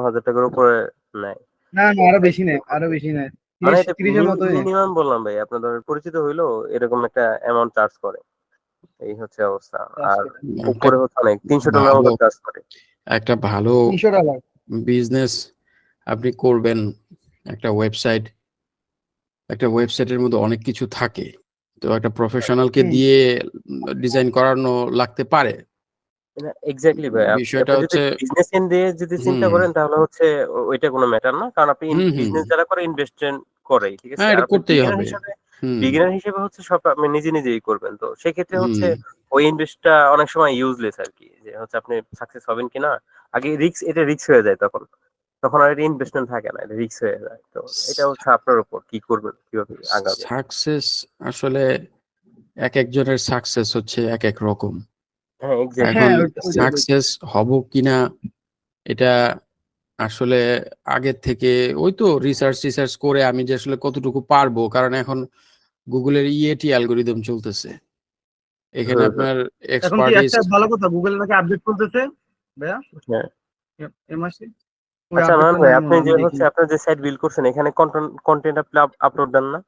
1,000 টাকার উপরে নেয়। না না, আরো বেশি নেয়, আরো বেশি নেয়, মানে 30 এটা 30-এর মতোই নেয়। মিনিমাম বললাম ভাই, আপনার ধরেন পরিচিত হইলো এরকম একটা অ্যামাউন্ট চার্জ করে, এই হচ্ছে অবস্থা। আর একটা উপরে হচ্ছে অনেক $300 ভালো মতো চার্জ করে। একটা ভালো $300। বিজনেস আপনি করবেন, একটা ওয়েবসাইটের মধ্যে অনেক কিছু থাকে, তো একটা প্রফেশনালকে হুম। দিয়ে ডিজাইন করানো লাগতে পারে। এক্স্যাক্টলি ভাই, বিষয়টা আপনি যদি হচ্ছে বিজনেস এন্ড দিয়ে যদি চিন্তা হুম করেন তাহলে হচ্ছে ওইটা কোনো ম্যাটার না, কারণ আপনি হুম হুম বিজনেস যারা করে ইনভেস্টমেন্ট করেই, ঠিক আছে। হ্যাঁ, আর এটা আপনি করতেই হবে। হুম বিগিনার হিসেবে হচ্ছে সব আপনি নিজে নিজেই করবেন, তো সেক্ষেত্রে হুম হচ্ছে ওই ইনভেস্টটা অনেক সময় ইউজলেস আর কি, যে হচ্ছে আপনি সাকসেস হবেন কিনা। আগে এটা রিস্ক হয়ে যায়, তখন তখন আর এটা ইনভেস্টমেন্ট থাকে না, এটা রিস্ক হয়ে যায়। তো এটা হচ্ছে আপনার উপর কি করবেন, কিভাবে আগাবেন। সাকসেস আসলে এক একজনের সাকসেস হচ্ছে এক এক রকম। হ্যাঁ এক্স্যাক্টলি। এখন হ্যাঁ, ওইটাই বলছি। সাকসেস হব কিনা এটা আসলে আগের থেকে ওই তো রিসার্চ করে আমি যে আসলে কতটুকু পারবো, কারণ এখন গুগলের ইএটি অ্যালগোরিদম চলতেছে, এখানে আপনার এখন কি এক্সপার্টিস। একটা ভালো কথা, গুগল নাকি আপডেট করতেছে ভাইয়া হ্যাঁ। এ মাসে। ওই আচ্ছা আপডেটটা নয়ন ভাই, নেই আপনি আমি যে দেখি। হচ্ছে আপনার যে সাইট বিল্ড করছেন, এখানে কন্টেন্ট আপনি আপলোড দেন না?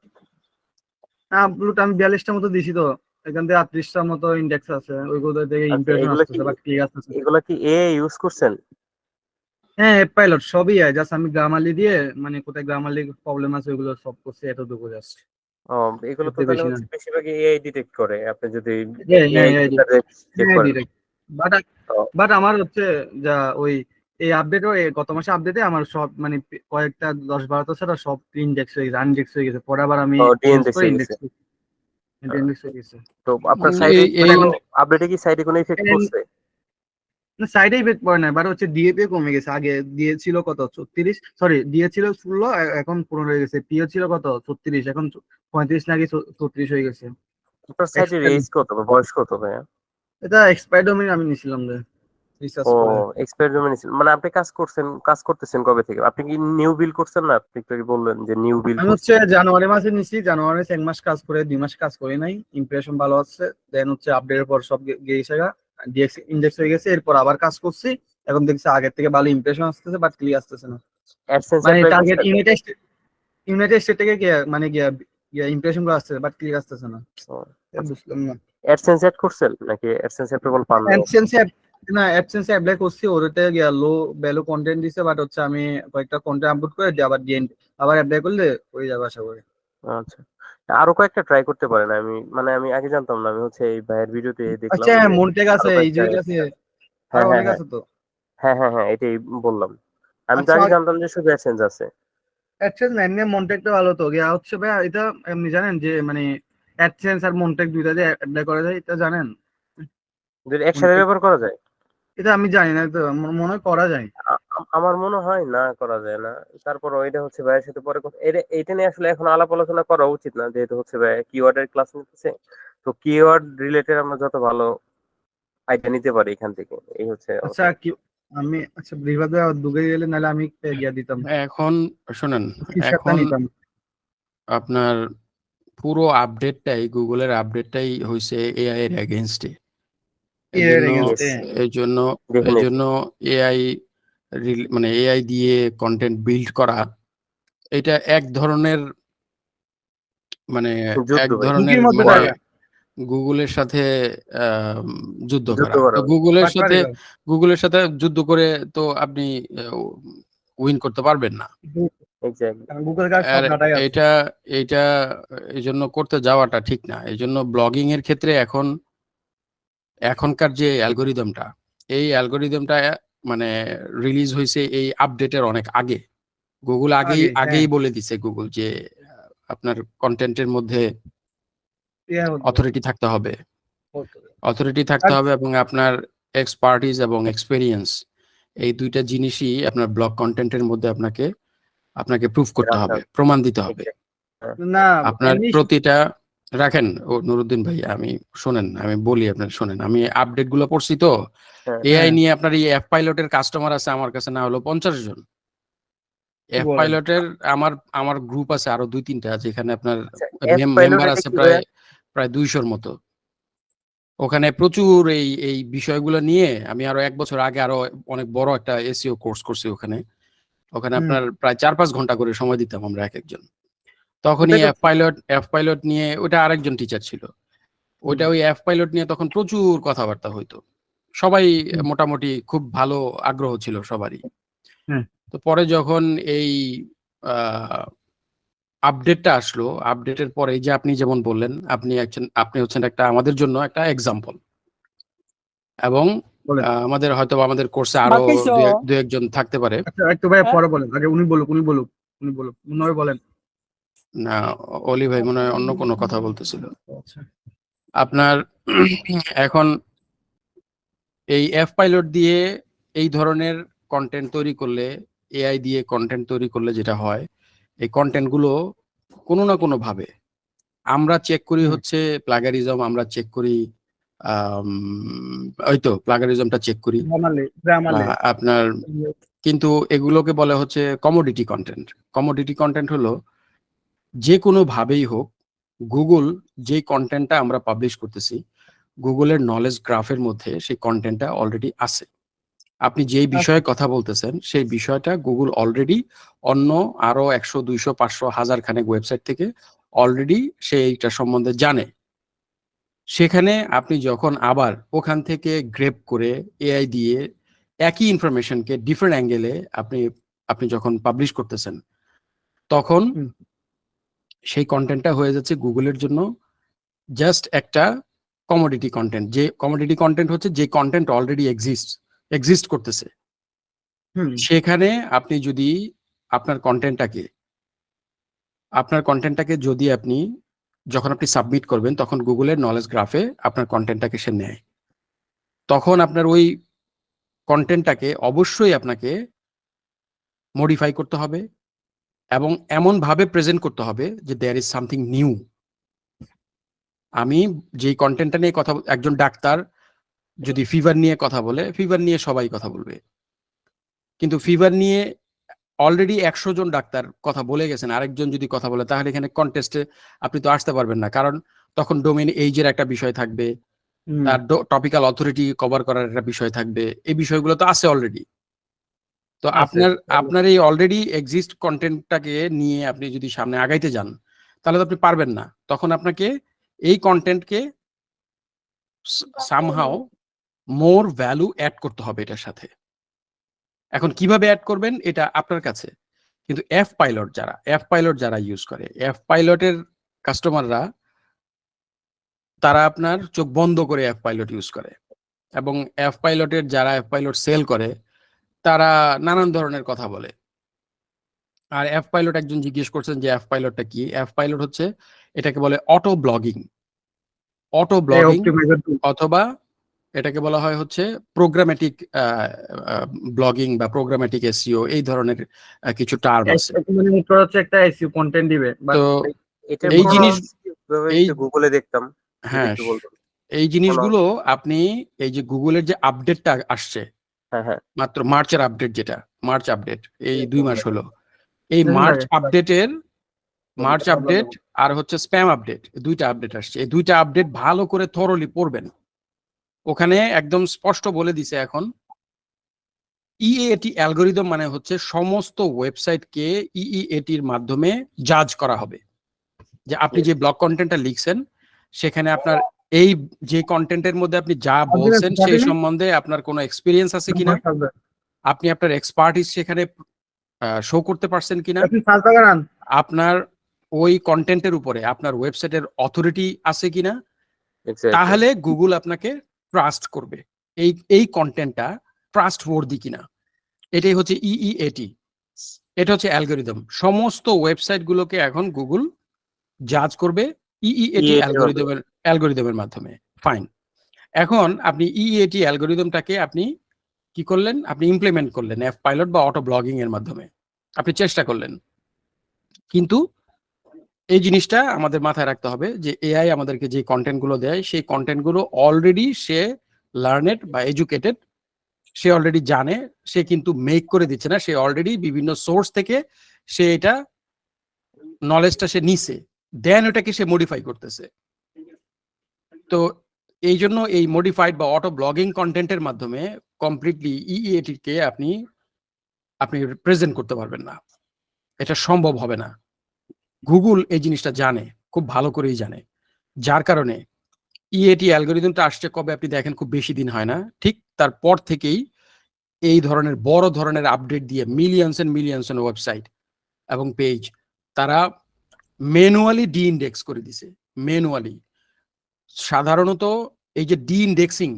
আপলোড আমি 42টার মতো দিছি তো, এখান থেকে 38টার মতো ইন্ডেক্স আছে, ওইগুলো থেকে আচ্ছা, ইমপ্রেশন আসতেছে বাট ক্লিক আসতেছে না। এগুলা কি এআই ইউজ করছেন? হ্যাঁ, অ্যাপ পাইলট সবই জাস্ট আমি গ্রামারলি দিয়ে, মানে কোথায় গ্রামারলি প্রবলেম আছে ওইগুলো সব করছি, এতটুকু জাস্ট। ও, এগুলো এর তো থেকে তাহলে বেশি না। হচ্ছে বেশিরভাগ এআই ডিটেক্ট করে, আপনি যদি হ্যাঁ হ্যাঁ এআই হ্যাঁ ফিল্টারে চেক হ্যাঁ করেন। ডিরেক্ট। বাট তো বাট আমার হচ্ছে যা ওই এই আপডেটও গত মাসে আপডেটে আমার সব মানে কয়েকটা 10-12টা ছাড়া সব ইন্ডেক্স হয়ে গেছে, আনইন্ডেক্স হয়ে গেছে, পরে আবার আমি চেঞ্জ ডিএনএস করে হয়ে গেছে। ইন্ডেক্স ইন্ডেক্স হয়ে গেছে। তো আপনার সাইডে বাট কোনো এখন আপডেটে কি সাইডে কোনো ইফেক্ট পড়ছে? সাইডে ইফেক্ট পড়ে না, বাট হচ্ছে ডিএপি কমে গেছে। আগে দিয়েছিল কত 36, সরি দিয়েছিল 16, এখন 15 হয়ে গেছে। পিও ছিল কত 36, এখন 35 নাকি 34 হয়ে গেছে। আপনার সাইডের এক্সপায়ার, এজ কত বা বয়স কত ভাইয়া? এটা এক্সপায়ার ডোমেইন আমি নিছিলাম রিসার্চ ও, করে। এক্সপেরিমেন্ট মানে আপনি কাজ করতেছেন কবে থেকে? আপনি কি নিউ বিল্ড করছেন না? আপনি একটু আগে বললেন যে নিউ বিল্ড আমি হচ্ছে করছেন। জানুয়ারি মাসে নিছি, জানুয়ারি 1 মাস কাজ করে 2 মাস কাজ করি নাই, ইমপ্রেশন ভালো আছে। দেন হচ্ছে আপডেটের পর সব গিয়েছে, ডিএক্স ইন্ডেক্স হয়ে গেছে। এরপর আবার কাজ করছি, এখন দেখছি আগের থেকে ভালো ইমপ্রেশন আসতেছে বাট ক্লিক আসতেছে না। অ্যাডসেন্স মানে অ্যাপ্লাই টার্গেট করছেন? ইউনাইটেড স্টেট থেকে গিয়ে মানে গিয়া গিয়া ইমপ্রেশন গুলো আসছে বাট ক্লিক আসতেছে না। ও, আচ্ছা। বুঝলাম না। অ্যাডসেন্স অ্যাড করছেন নাকি অ্যাডসেন্স অ্যাপ্রুভাল পান নাই? অ্যাডসেন্সে না, অ্যাডসেন্সে অ্যাপ্লাই করছি, ওটাতে গিয়া লো ভ্যালু কন্টেন্ট দিছে, বাট হচ্ছে আমি কয়েকটা কন্টেন্ট আপলোড করে দিয়ে আবার আবার অ্যাপ্লাই করলে হয়ে যাবে আশা করি। আচ্ছা, আরো কয়েকটা ট্রাই করতে পারেন। আমি আগে জানতাম না, আমি হচ্ছে এই ভাইয়ের ভিডিওতে দেখলাম আচ্ছা, যে মনটেক আরো আছে, কয়েকটা। ইজুইল আছে, আরো হ্যাঁ হ্যাঁ অনেক হ্যাঁ আছে তো। হ্যাঁ হ্যাঁ হ্যাঁ, এটাই বললাম। আমি তো আচ্ছা, আগে জানতাম যে শুধু অ্যাডসেন্স আছে। অ্যাডসেন্স না, এমনি মনটেকটা ভালো তো। গিয়া হচ্ছে ভাই এটা এমনি জানেন যে মানে অ্যাডসেন্স আর মনটেক দুইটা দিয়ে অ্যাপ্লাই করা যায়, এটা জানেন? যদি একসাথে মনটেক, ব্যবহার করা যায়? এটা আমি জানি না তো, আমার মনে হয় করা যায়। আমার মনে হয় না করা যায় না। তারপর ওইটা হচ্ছে ভাইয়ের সাথে পরে এইটা নিয়ে আসলে এখন আলাপ আলোচনা করা উচিত না, যেহেতু হচ্ছে ভাই কিওয়ার্ডের ক্লাস নিতেছে। তো কিওয়ার্ড রিলেটেড আমরা যত ভালো আইডিয়া নিতে পারি এখান থেকে, এই হচ্ছে আচ্ছা অবস্থা। কি, আমি আচ্ছা বিভাগে ঢুকে গেলে নাহলে আমি গিয়া দিতাম, এখন শোনেন, স্ক্রিনশটটা এখন নিতাম। আপনার পুরো আপডেটটাই, গুগলের আপডেটটাই হয়েছে এআই এর এগেইনস্টে। এই এর জন্য এগেইনস্টে। এই জন্য এই ডেফিনেটলি। জন্য এআই মানে এআই দিয়ে কন্টেন্ট বিল্ড করা, এটা এক ধরনের মানে যুদ্ধ এক ভাই, ধরনের ঝুঁকির মধ্যে মানে থাকা, গুগলের সাথে আহ, যুদ্ধ যুদ্ধ করা। করা তো উচিত। বাটপারি করা। গুগলের সাথে যুদ্ধ করে তো আপনি উইন করতে পারবেন না। এক্স্যাক্টলি। কারণ গুগল কার সব আর ডাটাই আছে। এটা এইটা এই জন্য করতে যাওয়াটা ঠিক না। এই জন্য ব্লগিং এর ক্ষেত্রে এখনকার যে অ্যালগোরিদমটা, এই অ্যালগোরিদমটা মানে রিলিজ হয়েছে এই আপডেটের অনেক আগে। গুগল আগে হ্যাঁ, আগেই বলে দিছে গুগল যে আপনার কন্টেন্টের মধ্যে ইয়ে হতো, অথরিটি থাকতে হবে, হতো। আর এবং আপনার এক্সপার্টিস এবং এক্সপেরিয়েন্স, এই দুইটা জিনিসই আপনার ব্লগ কন্টেন্টের মধ্যে আপনাকে প্রুফ করতে রাখতে হবে, হবে। প্রমাণ দিতে হবে। এক্স্যাক্টলি। হ্যাঁ না আপনার এমনি প্রতিটা রাখেন ও নুরুদ্দিন ভাই, আমি শোনেন, আমি বলি আপনার শোনেন, আমি আপডেট গুলো পড়ছি তো। হ্যাঁ। এআই হ্যাঁ, নিয়ে আপনার এই অ্যাপ পাইলটের কাস্টমার আছে আমার কাছে না হলো 50 জন। কি অ্যাপ বলেন? পাইলটের আমার আমার গ্রুপ আছে আরো 2-3টা, যেখানে আপনার আচ্ছা, এফ পাইলট মেম্বার এটা আছে কি প্রায় ভাইয়া? প্রায় 200-র মতো। ওখানে প্রচুর এই এই বিষয়গুলো নিয়ে আমি আরো 1 বছর আগে আরো অনেক বড় একটা এসইও কোর্স করছি ওখানে। ওখানে হুম। আপনার প্রায় 4-5 ঘন্টা করে সময় দিতাম আমরা এক একজন। তখনই ওটাই তো। এফ পাইলট নিয়ে, ওটা আরেকজন টিচার ছিল, ওইটা ওই এফ পাইলট নিয়ে তখন প্রচুর কথাবার্তা হইতো। সবাই হুম। মোটামুটি খুব ভালো আগ্রহ ছিল সবারই। হ্যাঁ। তো পরে যখন এই আপডেটটা আসলো, আপডেটের পরে যে আপনি যেমন বললেন, আপনি হচ্ছেন একটা আমাদের জন্য একটা এক্সাম্পল। এবং বলেন। আমাদের হয়তো আমাদের কোর্সে আরো বাকিছো দু একজন থাকতে পারে। আচ্ছা একটু ভাই হ্যাঁ? পরে বলেন, আগে উনি বলুক মনে হয় বলেন। না, অলি ভাই মনে হয় অন্য কোনো কথা বলতেছিল। আচ্ছা। আপনার এখন এই এফ পাইলট দিয়ে এই ধরনের কন্টেন্ট তৈরি করলে, এআই দিয়ে কন্টেন্ট তৈরি করলে যেটা হয়, এই কন্টেন্ট গুলো কোনো না কোনো ভাবে আমরা চেক করি হুম। হচ্ছে প্লাগারিজম, আমরা চেক করি ওই তো প্লাগারিজমটা চেক করি গ্রামারলি আপনার, কিন্তু এগুলোকে বলে হচ্ছে কমোডিটি কন্টেন্ট। কমোডিটি কন্টেন্ট হলো যে কোনো ভাবেই হোক গুগল যে কন্টেন্টটা আমরা পাবলিশ করতেছি, গুগলের নলেজ গ্রাফের মধ্যে সেই কন্টেন্টটা অলরেডি আছে। আপনি যেই বিষয়ে কথা বলতেছেন সেই বিষয়টা গুগল অলরেডি অন্য আরো 100, 200, 500, 1000 খানেক ওয়েবসাইট থেকে অলরেডি সেইটা সম্বন্ধে জানে। সেখানে আপনি যখন আবার ওখান থেকে গ্রেপ করে এআই দিয়ে একই ইনফরমেশনকে ডিফারেন্ট অ্যাঙ্গেলে আপনি যখন পাবলিশ করতেছেন, তখন হুম। সেই কন্টেন্টটা হয়ে যাচ্ছে গুগলের জন্য জাস্ট একটা কমোডিটি কন্টেন্ট। যে কমোডিটি কন্টেন্ট হচ্ছে যে কন্টেন্ট অলরেডি এক্সিস্ট করতেছে। হুম। সেখানে আপনি যদি আপনার কন্টেন্টটাকে যদি আপনি যখন আপনি সাবমিট করবেন, তখন গুগলের নলেজ গ্রাফে আপনার কন্টেন্টটাকে সে নেয়। তখন আপনার ওই কন্টেন্টটাকে অবশ্যই আপনাকে মডিফাই করতে হবে এবং এমন ভাবে প্রেজেন্ট করতে হবে যে দেয়ার ইজ সামথিং নিউ। আমি যেই কন্টেন্টটা নিয়ে কথা একজন ডাক্তার যদি ফিভার নিয়ে কথা বলে, ফিভার নিয়ে সবাই কথা বলবে, কিন্তু ফিভার নিয়ে অলরেডি 100 জন ডাক্তার কথা বলে গেছেন, আরেকজন যদি কথা বলে তাহলে এখানে কন্টেস্টে আপনি তো আসতে পারবেন না, কারণ তখন ডোমেইন এইজের একটা বিষয় থাকবে, হুম। তার টপিক্যাল অথরিটি কভার করার একটা বিষয় থাকবে, এই বিষয়গুলো তো আছে অলরেডি। তো আছে। আপনার এই অলরেডি এক্সিস্ট কন্টেন্টটাকে নিয়ে আপনি যদি সামনে আগাইতে যান, তাহলে তো আপনি পারবেন না। তখন আপনাকে এই কন্টেন্টকে সামহাও মোর ভ্যালু অ্যাড করতে হবে এটার সাথে। এখন কিভাবে অ্যাড করবেন এটা আপনার কাছে, কিন্তু এফ পাইলট যারা ইউজ করে, এফ পাইলটের কাস্টমাররা তারা আপনার চোখ বন্ধ করে এফ পাইলট ইউজ করে, এবং এফ পাইলট সেল করে তারা নানান ধরনের কথা বলে। আর এফ পাইলট একজন জিজ্ঞেস করছেন যে এফ পাইলটটা কি? এফ পাইলট হচ্ছে, এটাকে বলে অটো ব্লগিং অথবা এটাকে বলা হয় হচ্ছে প্রোগ্রামেটিক ব্লগিং বা প্রোগ্রামেটিক এসইও, এই ধরনের কিছু টার্ম আছে। মানে এটা হচ্ছে একটা এসইও কন্টেন্ট দিবে, বাট তো এটার এই জিনিস প্রসেস কিভাবে এই একটু গুগলে দেখতাম, যদি হ্যাঁ, একটু বলতেন। এই জিনিসগুলো আপনি এই যে গুগলের যে আপডেটটা আসছে, হ্যাঁ, হ্যাঁ। মাত্র মার্চের আপডেট, যেটা মার্চ আপডেট, এই 2 মাস হলো, এই দেখুন মার্চ আগে। আপডেট আর হচ্ছে স্প্যাম আপডেট, দুইটা আপডেট আসছে। এই দুইটা আপডেট ভালো করে থরলি পড়বেন। ওখানে একদম স্পষ্ট বলে দিছে এখন ইএটি অ্যালগরিদম মানে হচ্ছে সমস্ত ওয়েবসাইটকে ইএটির মাধ্যমে জাজ করা হবে। যে আপনি যে ব্লগ কন্টেন্টটা লিখছেন সেখানে আপনার এই যে কন্টেন্টের মধ্যে আপনি যা বলছেন সেই সম্বন্ধে আপনার কোনো এক্সপিরিয়েন্স আছে কিনা, আপনি আপনার এক্সপার্টিস সেখানে শো করতে পারছেন কিনা, আপনার ওই কন্টেন্টের উপরে আপনার ওয়েবসাইটের অথরিটি আছে কিনা, Exactly. তাহলে গুগল আপনাকে ট্রাস্ট করবে এই কন্টেন্টটা ট্রাস্ট ওয়ার্দি কিনা। এটাই হচ্ছে ইইএটি, এটা হচ্ছে অ্যালগরিদম। সমস্ত ওয়েবসাইট গুলোকে এখন গুগল জাজ করবে ইইএটি অ্যালগরিদমের মাধ্যমে। ফাইন, এখন আপনি ইইএটি অ্যালগরিদমটাকে আপনি কি করলেন? আপনি ইমপ্লিমেন্ট করলেন এফ পাইলট বা অটো ব্লগিং এর মাধ্যমে, আপনি চেষ্টা করলেন। কিন্তু এই জিনিসটা আমাদের মাথায় রাখতে হবে যে এআই আমাদেরকে যে কন্টেন্ট গুলো দেয় সেই কন্টেন্ট গুলো অলরেডি সে লার্নেড বা এডুকেটেড, সে অলরেডি জানে, সে কিন্তু মেক করে দিচ্ছে না, সে অলরেডি বিভিন্ন সোর্স থেকে সে এটা নলেজটা সে নিছে, দেন ওটাকে সে মডিফাই করতেছে। তো এই জন্য এই মডিফাইড বা অটো ব্লগিং কন্টেন্টের মাধ্যমে কমপ্লিটলি ইইএটি কে আপনি প্রেজেন্ট করতে পারবেন না, এটা সম্ভব হবে না। গুগল এই জিনিসটা জানে, খুব ভালো করেই জানে, যার কারণে ইএটি অ্যালগোরিদমটা আসছে কবে আপনি দেখেন, খুব বেশি দিন হয় না, ঠিক তারপর থেকেই এই ধরনের বড় ধরনের আপডেট দিয়ে millions and millions and website এবং পেজ তারা ম্যানুয়ালি ডি ইন্ডেক্স করে দিছে। ম্যানুয়ালি, সাধারণত এই যে ডি ইন্ডেক্সিং,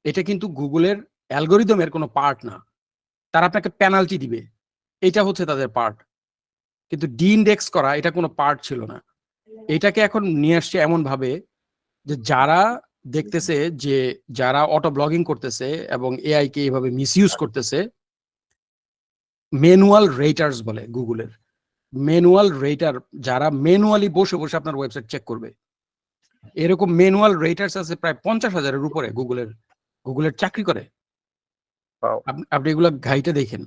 এটা কিন্তু গুগলের অ্যালগোরিদমের কোনো পার্ট না, তারা আপনাকে পেনাল্টি দিবে, এটা হচ্ছে তাদের পার্ট। কিন্তু ডি ইন্ডেক্স করা এটা কোনো পার্ট ছিল না। এটাকে এখন নিয়ে আসছে এমন ভাবে যে যারা দেখতেছে যে যারা অটো ব্লগিং করতেছে এবং এআই কে এইভাবে মিসইউজ করতেছে, ম্যানুয়াল রেটার্স বলে গুগলের, ম্যানুয়াল রেটার, যারা ম্যানুয়ালি বসে বসে আপনার ওয়েবসাইট চেক করবে, এরকম ম্যানুয়াল রেটার্স আছে প্রায় 50,000-এর উপরে গুগলের চাকরি করে। Wow. আপনি এগুলো ঘাইটে দেখেন।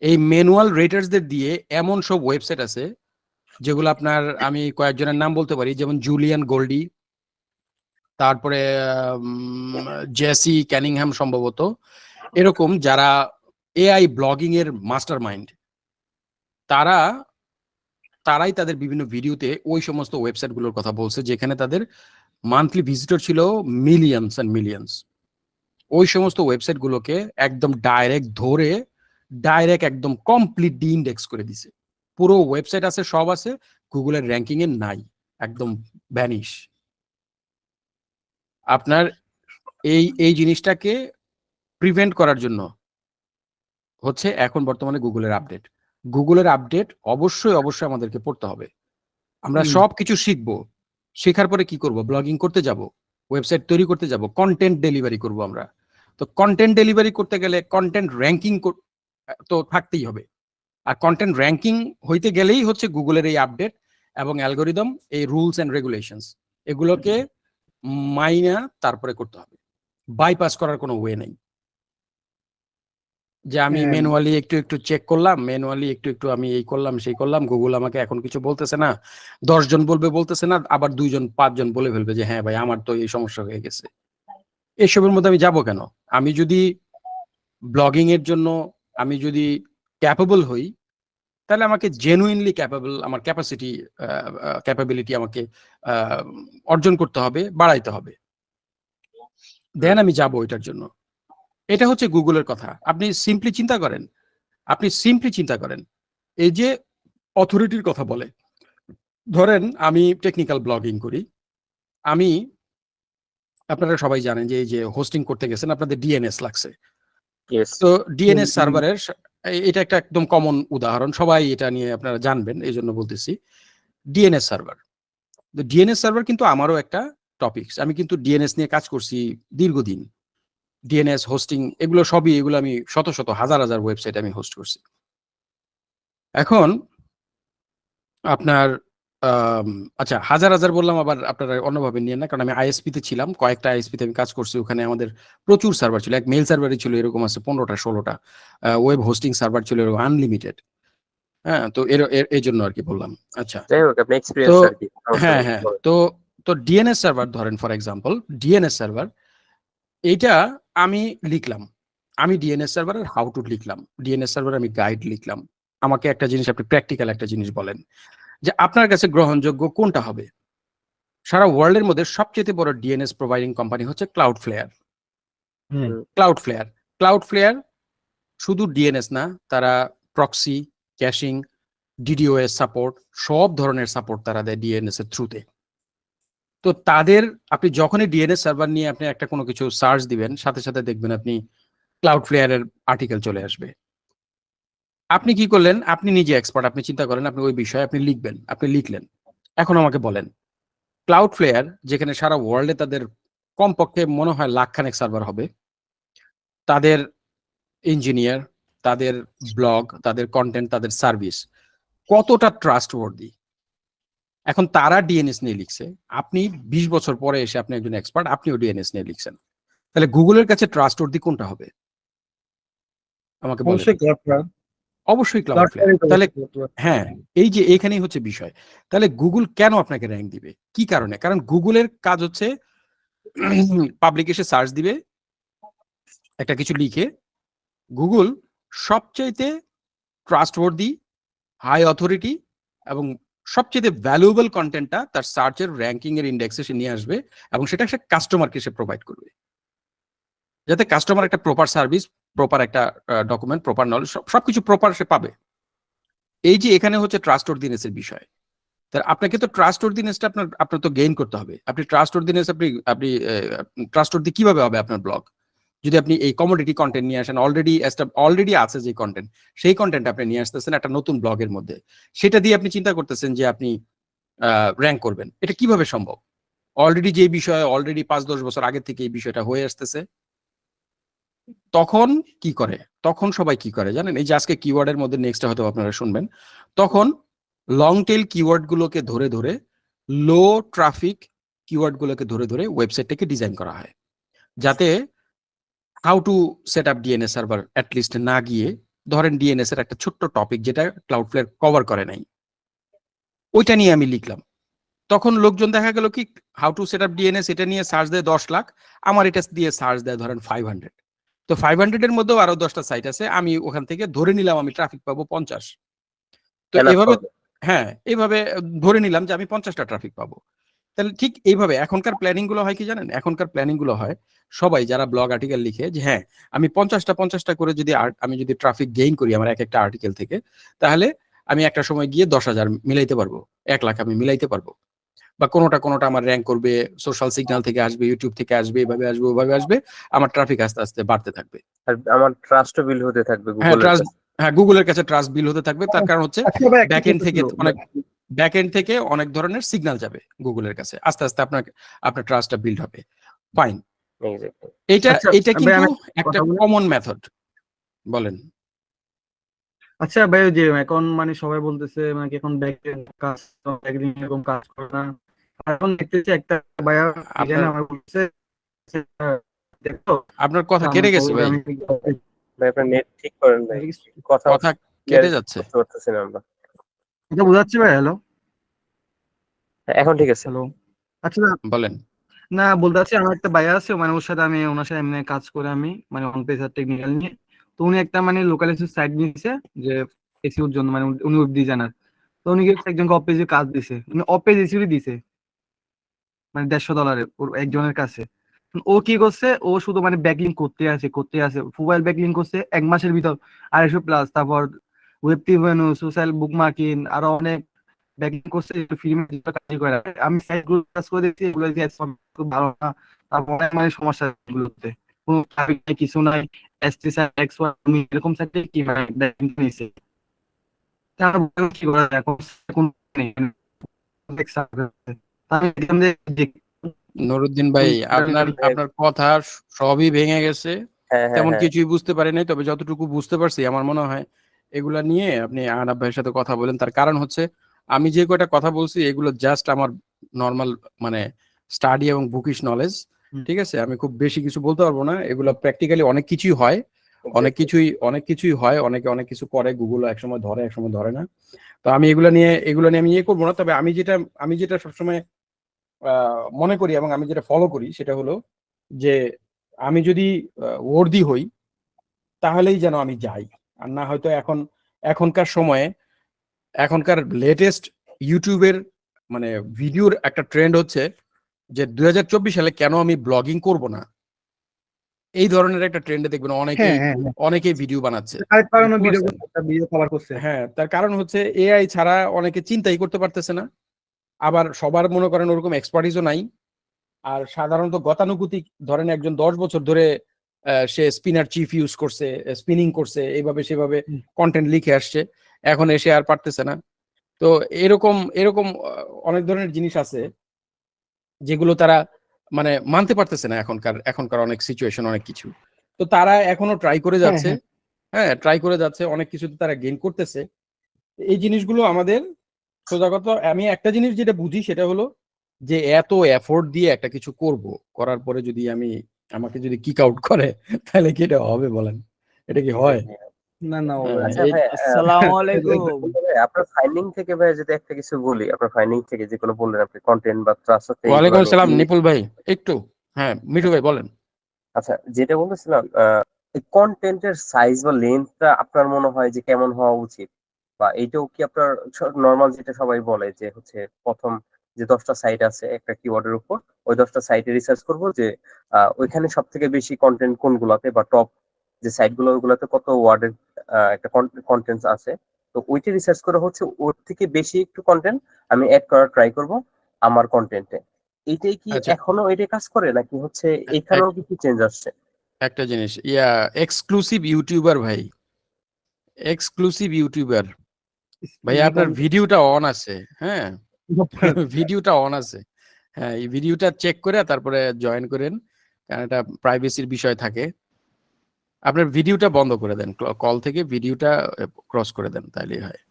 এই ম্যানুয়াল রেটার্সদের দিয়ে এমন সব ওয়েবসাইট আছে যেগুলো আপনার, আমি কয়েকজনের নাম বলতে পারি, যেমন জুলিয়ান গোল্ডি, তারপরে জেসি ক্যানিংহ্যাম সম্ভবত, এরকম যারা এআই ব্লগিং এর মাস্টার মাইন্ড, তারাই তাদের বিভিন্ন ভিডিওতে ওই সমস্ত ওয়েবসাইটগুলোর কথা বলছে যেখানে তাদের মান্থলি ভিজিটর ছিল মিলিয়নস এন্ড মিলিয়নস। ওই সমস্ত ওয়েবসাইটগুলোকে একদম ডাইরেক্ট একদম কমপ্লিট ডি ইন্ডেক্স করে দিছে। পুরো ওয়েবসাইট আছে, সব আছে, গুগলের র্যাঙ্কিং এ নাই, একদম ভ্যানিশ। আপনার এই জিনিসটাকে প্রিভেন্ট করার জন্য হচ্ছে এখন বর্তমানে গুগলের আপডেট অবশ্যই আমাদেরকে পড়তে হবে। আমরা সবকিছু শিখবো, শেখার পরে কি করব? ব্লগিং করতে যাব, ওয়েবসাইট তৈরি করতে যাব, কন্টেন্ট ডেলিভারি করব আমরা। তো কন্টেন্ট ডেলিভারি করতে গেলে কন্টেন্ট র্যাঙ্কিং তো থাকতেই হবে। আর কন্টেন্ট র্যাঙ্কিং হইতে গেলেই হচ্ছে গুগলের এই আপডেট এবং অ্যালগোরিদম, এই রুলস এন্ড রেগুলেশনস, এগুলোকে মাইনা তারপরে করতে হবে। বাইপাস করার কোনো ওয়ে নেই যে আমি ম্যানুয়ালি একটু চেক করলাম, ম্যানুয়ালি একটু আমি এই করলাম সেই করলাম, গুগল আমাকে এখন কিছু বলতেছে না, 10 জন বলতেছে না, আবার 2 জন 5 জন বলে ফেলবে যে হ্যাঁ ভাই আমার তো এই সমস্যা হয়ে গেছে। এসবের মধ্যে আমি যাব কেন? আমি যদি ব্লগিং এর জন্য আমি যদি ক্যাপেবল হই, তাহলে আমাকে জেনুইনলি ক্যাপেবল, আমার ক্যাপাবিলিটি আমাকে অর্জন করতে হবে, বাড়াইতে হবে, দেন আমি যাব এটার জন্য। এটা হচ্ছে গুগলের কথা। আপনি সিম্পলি চিন্তা করেন, এই যে অথরিটির কথা বলে, ধরেন আমি টেকনিক্যাল ব্লগিং করি, আমি, আপনারা সবাই জানেন যে এই যে হোস্টিং করতে গেছেন আপনাদের ডিএনএস লাগছে। Yes. তো ডিএনএস সার্ভারের, এটা একটা একদম কমন উদাহরণ, সবাই এটা নিয়ে আপনারা জানবেন, এই জন্য বলতেছি। ডিএনএস সার্ভার, ডিএনএস সার্ভার কিন্তু আমারও একটা টপিকস, আমি কিন্তু ডিএনএস নিয়ে কাজ করছি দীর্ঘদিন। ডিএনএস হোস্টিং এগুলো আমি শত হাজার ওয়েবসাইট আমি হোস্ট করছি। এখন আপনার আচ্ছা, হাজার বললাম, আবার আপনারা অন্যভাবে নিয়ে না, কারণ আমি আইএসপি তে ছিলাম, কয়েকটা আইএসপি তে আমি কাজ করছি, ওখানে আমাদের প্রচুর সার্ভার ছিল। এক মেল সার্ভারই ছিল এরকম আছে 15টা 16টা, ওয়েব হোস্টিং সার্ভার ছিল এরকম আনলিমিটেড। হ্যাঁ, তো এর জন্য আর কি বললাম। আচ্ছা, যাই হোক, আপনি তো এক্সপেরিয়েন্স আর কি। হ্যাঁ, তো ডিএনএস সার্ভার ধরেন, ফর এক্সাম্পল ডিএনএস সার্ভার, এইটা আমি লিখলাম, আমি ডিএনএস সার্ভারের হাউ টু লিখলাম, ডিএনএস সার্ভার আমি গাইড লিখলাম। আমাকে একটা জিনিস, আপনি প্র্যাকটিক্যাল একটা জিনিস বলেন যে আপনার কাছে গ্রহণযোগ্য কোনটা হবে। সারা ওয়ার্ল্ডের মধ্যে সবচেয়ে বড় ডিএনএস প্রোভাইডিং কোম্পানি হচ্ছে ক্লাউডফ্লেয়ার। শুধু ডিএনএস না, তারা প্রক্সি, ক্যাশিং, ডিডিওএস সাপোর্ট, সব ধরনের সাপোর্ট তারা দেয় ডিএনএস এর থ্রুতে। তো তাদের, আপনি যখনই ডিএনএস সার্ভার নিয়ে আপনি একটা কোনো কিছু সার্চ দিবেন, সাথে সাথে দেখবেন আপনি ক্লাউডফ্লেয়ারের আর্টিকেল চলে আসবে। আপনি কি করলেন? আপনি নিজে এক্সপার্ট, আপনি চিন্তা করেন, আপনি ওই বিষয়ে আপনি লিখবেন, আপনি লিখলেন। এখন আমাকে বলেন, ক্লাউডফ্লেয়ার যেখানে সারা ওয়ার্ল্ডে তাদের কমপক্ষে মনে হয় লাখখানেক সার্ভার হবে, তাদের ইঞ্জিনিয়ার, তাদের ব্লগ, তাদের কন্টেন্ট, তাদের সার্ভিস কতটা ট্রাস্টওয়ার্দি। এখন তারা ডিএনএস নিয়ে লিখছে, আপনি 20 বছর পরে এসে আপনি একজন এক্সপার্ট, আপনিও ডিএনএস নিয়ে লিখছেন, তাহলে গুগলের কাছে ট্রাস্টওয়ার্দি কোনটা হবে? আমাকে বলেন। অবশ্যই ক্লাউডফ্লেয়ার। তাহলে হ্যাঁ, এই যে এখানেই হচ্ছে বিষয়। তাহলে গুগল কেন আপনাকে র্যাঙ্ক দিবে? কি কারণে? কারণ গুগলের কাজ হচ্ছে পাবলিক এসে সার্চ দিবে, একটা কিছু লিখে গুগল সবচাইতে ট্রাস্টওয়ার্দি, হাই অথরিটি এবং সবচেয়ে ভ্যালুয়েবল কন্টেন্টটা তার সার্চের র্যাঙ্কিং এর ইন্ডেক্সে সে নিয়ে আসবে এবং সেটা সে কাস্টমারকে সে প্রোভাইড করবে, যাতে কাস্টমার একটা প্রপার সার্ভিস, প্রপার একটা ডকুমেন্ট, প্রপার নলেজ, সবকিছু প্রপার সে পাবে। এই যে এখানে হচ্ছে ট্রাস্টওয়ার্দিনেস এর বিষয়। তার আপনাকে তো ট্রাস্টওয়ার্দিনেসটা আপনার তো গেইন করতে হবে। আপনি ট্রাস্টওয়ার্দিনেস আপনি ট্রাস্টওয়ার্দি কিভাবে হবে আপনার ব্লগ, যদি আপনি এই কমোডিটি কন্টেন্ট নিয়ে আসেন, অলরেডি আছে যে কন্টেন্ট, সেই কন্টেন্ট আপনি নিয়ে আসতেছেন একটা নতুন ব্লগের মধ্যে, সেটা দিয়ে আপনি চিন্তা করতেছেন যে আপনি র্যাঙ্ক করবেন। এটা কিভাবে সম্ভব? অলরেডি যে বিষয় অলরেডি 5-10 বছর আগে থেকে এই বিষয়টা হয়ে আসতেছে। তখন কি করে, তখন সবাই কি করে জানেন? এই যে আজকে কিওয়ার্ডের মধ্যে নেক্সট হয়তো আপনারা শুনবেন, তখন লং টেল কিওয়ার্ড গুলোকে ধরে ধরে, লো ট্রাফিক কিওয়ার্ড গুলোকে ধরে ধরে ওয়েবসাইটটাকে ডিজাইন করা হয়, যাতে how to set up DNS server at least না গিয়ে, ধরেন ডিএনএস এর একটা ছোট্ট টপিক যেটা ক্লাউডফ্লেয়ার কভার করে নাই, ওইটা নিয়ে আমি লিখলাম। তখন লোকজন দেখা গেল কি, how to set up DNS এটা নিয়ে সার্চ দেয় 10 লাখ, আমার এটা দিয়ে সার্চ দেয় ধরেন 500। তো 500 এর মধ্যেও আরো 10টা সাইট আছে, আমি ওখান থেকে ধরে নিলাম আমি ট্রাফিক পাবো 50। তো Enough এভাবে, হবে। হ্যাঁ এইভাবে ধরে নিলাম যে আমি 50টা ট্রাফিক পাবো। তাহলে ঠিক এইভাবে এখনকার প্ল্যানিং গুলো হয় কি জানেন? এখনকার প্ল্যানিং গুলো হয় সবাই যারা ব্লগ আর্টিকেল লিখে যে হ্যাঁ আমি 50টা করে যদি আমি যদি ট্রাফিক গেইন করি আমার এক একটা আর্টিকেল থেকে, তাহলে আমি একটা সময় গিয়ে 10,000 মিলাইতে পারবো, 1 লাখ আমি মিলাইতে পারবো, বা কোনোটা আমার র্যাঙ্ক করবে, সোশ্যাল সিগন্যাল থেকে আসবে, ইউটিউব থেকে আসবে, এভাবে আসবে ওভাবে আসবে, আমার ট্রাফিক আস্তে আস্তে বাড়তে থাকবে। আর আমার ট্রাস্টও বিল হতে থাকবে হ্যাঁ গুগলের কাছে। গুগলের কাছে ট্রাস্ট বিল হতে থাকবে। তার কারণ হচ্ছে আচ্ছা ভাই, একটা ব্যাকএন্ড কথা থেকে ছিল। অনেক ধরনের সিগন্যাল যাবে গুগলের কাছে, আস্তে আস্তে আপনার ট্রাস্টটা বিল্ড হবে। Fine, Exactly. এটা আচ্ছা এটা ভাই, কিন্তু আমি একটা কথা বলি। Common method. বলেন। আচ্ছা ভাই, ওই যে এখন মানে সবাই বলতেছে মানে কি এখন ব্যাকএন্ড কাজ, ব্যাকএন্ড এরকম কাজ করে না। আর এখন দেখতেছি একটা ভাইয়া আপনার ডিজাইন আমার বলছে যে, দেখো আপনার কথা আমি কেটে গেছে ওটা ভাই, আমি ভাই আপনার নেট ঠিক করেন ভাই, কথা কথা ক্লিয়ার কেটে যাচ্ছে। করতে পারতেছি না আমরা। এটা বোঝাচ্ছি ভাই। হ্যালো হ্যাঁ, এখন ঠিক আছে। হ্যালো আচ্ছা, বলেন। না বলতে চাচ্ছি আমার একটা ভাইয়া আছে, মানে ওর সাথে আমি ওনার সাথে এমনি কাজ করে আমি মানে অন পেসার টেকনিক্যাল নিয়ে। তো উনি একটা মানে লোকাল সাইট নিয়েছে যে এসিওর জন্য, মানে উনি ওয়েব ডিজাইনার। তো উনি গিয়ে একজনকে অফ পেজে কাজ দিছে, উনি অফ পেজ এসিওরই দিছে মানে $150 ওর একজনের কাছে। ও কি করছে, ও শুধু মানে ব্যাকলিংক করতে আছে মোবাইল ব্যাকলিংক করছে 1 মাসের ভিতর 250+। তারপর ওয়েব টিউব, সোশ্যাল বুক মার্কিং, আরো অনেক ব্যাকলিংক করছে, একটু ফ্রি কাজ করে। আমি সাইটগুলো কাজ করে দেখছি, এগুলো দিয়ে খুব ভালো না। তারপর অনেক মানে সমস্যা এগুলোতে, কোনো traffic নাই, কিছু নাই। এসটি সাইট তুমি এরকম সাইটে কি মানে ব্যাকলিংক নিছে, তার কি করা যায় এখন? কোন আমি দেখলাম যে নুরুদ্দিন ভাই, আপনার আপনার কথা সবই ভেঙে গেছে, হ্যাঁ, হ্যাঁ, তেমন হ্যাঁ। কিছুই বুঝতে পারি নাই। তবে যতটুকু বুঝতে পারছি আমার মনে হয় এগুলা নিয়ে আপনি আহনাব ভাইয়ের সাথে কথা বলেন। তার কারণ হচ্ছে আমি যে কয়টা কথা বলছি এগুলো জাস্ট আমার নর্মাল মানে স্টাডি এবং বুকিশ নলেজ। ঠিক আছে, আমি খুব বেশি কিছু বলতে পারবো না। এগুলো প্র্যাকটিক্যালি অনেক কিছুই হয়, Exactly. অনেক কিছুই হয়, অনেকে অনেক কিছু করে, গুগল একসময় ধরে একসময় ধরে না। তো আমি এগুলো নিয়ে আমি ইয়ে করবো না। তবে আমি যেটা সবসময় মনে করি এবং আমি যেটা ফলো করি সেটা হলো যে আমি যদি ওর্দি হই তাহলেই যেন আমি যাই, আর না হয়তো এখনকার সময়ে এখনকার লেটেস্ট ইউটিউবের মানে ভিডিওর একটা ট্রেন্ড হচ্ছে যে 2024 সালে কেন আমি ব্লগিং করব না, এই ধরনের একটা ট্রেন্ডে দেখবেন হ্যাঁ অনেকেই হ্যাঁ হ্যাঁ, অনেকেই ভিডিও বানাচ্ছে। আরেক কারণে বুঝতে ভিডিও পারছেন? করছে, একটা ভিডিও কভার করছে। হ্যাঁ, তার কারণ হচ্ছে এআই ছাড়া অনেকে চিন্তাই করতে পারতেছে না, আবার সবার মনে করেন ওরকম এক্সপার্টিসও নাই। আর সাধারণত গতানুগতিক ধরেন একজন 10 বছর ধরে সে স্পিনার চিফ ইউজ করছে, স্পিনিং করছে, এইভাবে সেভাবে কন্টেন্ট লিখে আসছে, এখন এসে আর পারতেছে না। তো এরকম এরকম অনেক ধরনের জিনিস আছে যেগুলো তারা মানে মানতে পারতেছে না এখনকার অনেক সিচুয়েশন, অনেক কিছু। তো তারা এখনো ট্রাই করে হ্যাঁ যাচ্ছে, হ্যাঁ, হ্যাঁ ট্রাই করে যাচ্ছে, অনেক কিছুতে তারা গেইন করতেছে। এই জিনিসগুলো আমাদের সোজা কথা, আমি একটা জিনিস যেটা বুঝি সেটা হলো যে এত এফোর্ট দিয়ে একটা কিছু করার পরে যদি আমাকে যদি কিক আউট করে তাহলে কি এটা হবে বলেন? এটা কি হয়? Exactly. না না হ্যাঁ, ভাই। আচ্ছা এই ভাই, আসসালামু আলাইকুম। ভাই, আপনার ফাইন্ডিং থেকে ভাই যদি একটা কিছু বলি, আপনার ফাইন্ডিং থেকে যেগুলো বললেন আপনি কন্টেন্ট বা ট্রাস্ট হচ্ছে এইগুলো ওয়ালাইকুম নিয়ে। আসসালাম নিপুল ভাই। একটু, হ্যাঁ মিঠু ভাই বলেন। আচ্ছা, যেটা বলতেছিলাম কন্টেন্টের সাইজ বা লেন্থটা আপনার মনে হয় যে কেমন হওয়া উচিত? বা এইটাও কি আপনার নরমাল যেটা সবাই বলে যে হচ্ছে প্রথম যে 10টা সাইট আছে একটা কিওয়ার্ডের উপর, ওই 10টা সাইটে রিসার্চ করব যে ওইখানে সব থেকে বেশি কন্টেন্ট কোনগুলাতে বা টপ যে সাইট গুলো ওইগুলাতে কত ওয়ার্ডের একটা কন্টেন্ট আছে। তো ওইটা রিসার্চ করে হচ্ছে ওর থেকে বেশি একটু কন্টেন্ট আমি অ্যাড করার ট্রাই করব আমার কন্টেন্টে। এইটাই কি আচ্ছা, এখনো এটাই কাজ করে নাকি হচ্ছে এখানেও কিছু চেঞ্জ আসছে? একটা জিনিস, এক্সক্লুসিভ ইউটিউবার ভাই, এক্সক্লুসিভ ইউটিউবার ভাই, আপনার ভিডিওটা অন আছে, হ্যাঁ? ভিডিওটা অন আছে, হ্যাঁ, এই ভিডিওটা চেক করে তারপরে জয়েন করেন, কারণ এটা প্রাইভেসির বিষয় থাকে। আপনার ভিডিওটা বন্ধ করে দেন, কল থেকে ভিডিওটা ক্রস করে দেন, তাইলেই হয়।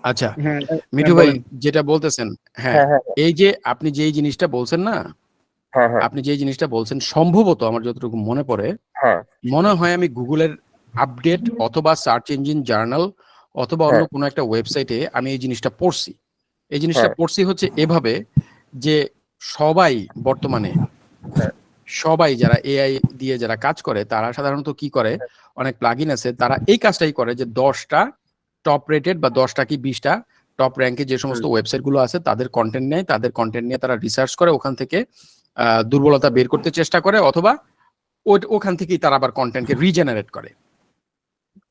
আচ্ছা, হ্যাঁ, মিঠু ভাই বলেন। যেটা বলতেছেন, হ্যাঁ, হ্যাঁ, হ্যাঁ, এই যে আপনি যেই জিনিসটা বলছেন না, হ্যাঁ, হ্যাঁ, আপনি যেই জিনিসটা বলছেন সম্ভবত আমার যতটুকু মনে পড়ে, হ্যাঁ, মনে হয় আমি গুগলের আপডেট অথবা সার্চ ইঞ্জিন জার্নাল অথবা অন্য হ্যাঁ, কোনো একটা ওয়েবসাইটে আমি এই জিনিসটা পড়ছি। এই জিনিসটা হ্যাঁ, পড়ছি হচ্ছে এভাবে যে সবাই বর্তমানে, হ্যাঁ, সবাই যারা এআই দিয়ে যারা কাজ করে তারা সাধারণত কি করে, অনেক প্লাগইন আছে তারা এই কাজটাই করে যে 10টা টপ রেটেড বা 10টা কি 20টা টপ র্যাঙ্কে যে সমস্ত হুম, ওয়েবসাইট গুলো আছে তাদের কন্টেন্ট নেয়, তাদের কন্টেন্ট নিয়ে তারা রিসার্চ করে, ওখান থেকে দুর্বলতা বের করতে চেষ্টা করে, অথবা ওখান থেকেই তারা আবার কন্টেন্টকে রিজেনারেট করে।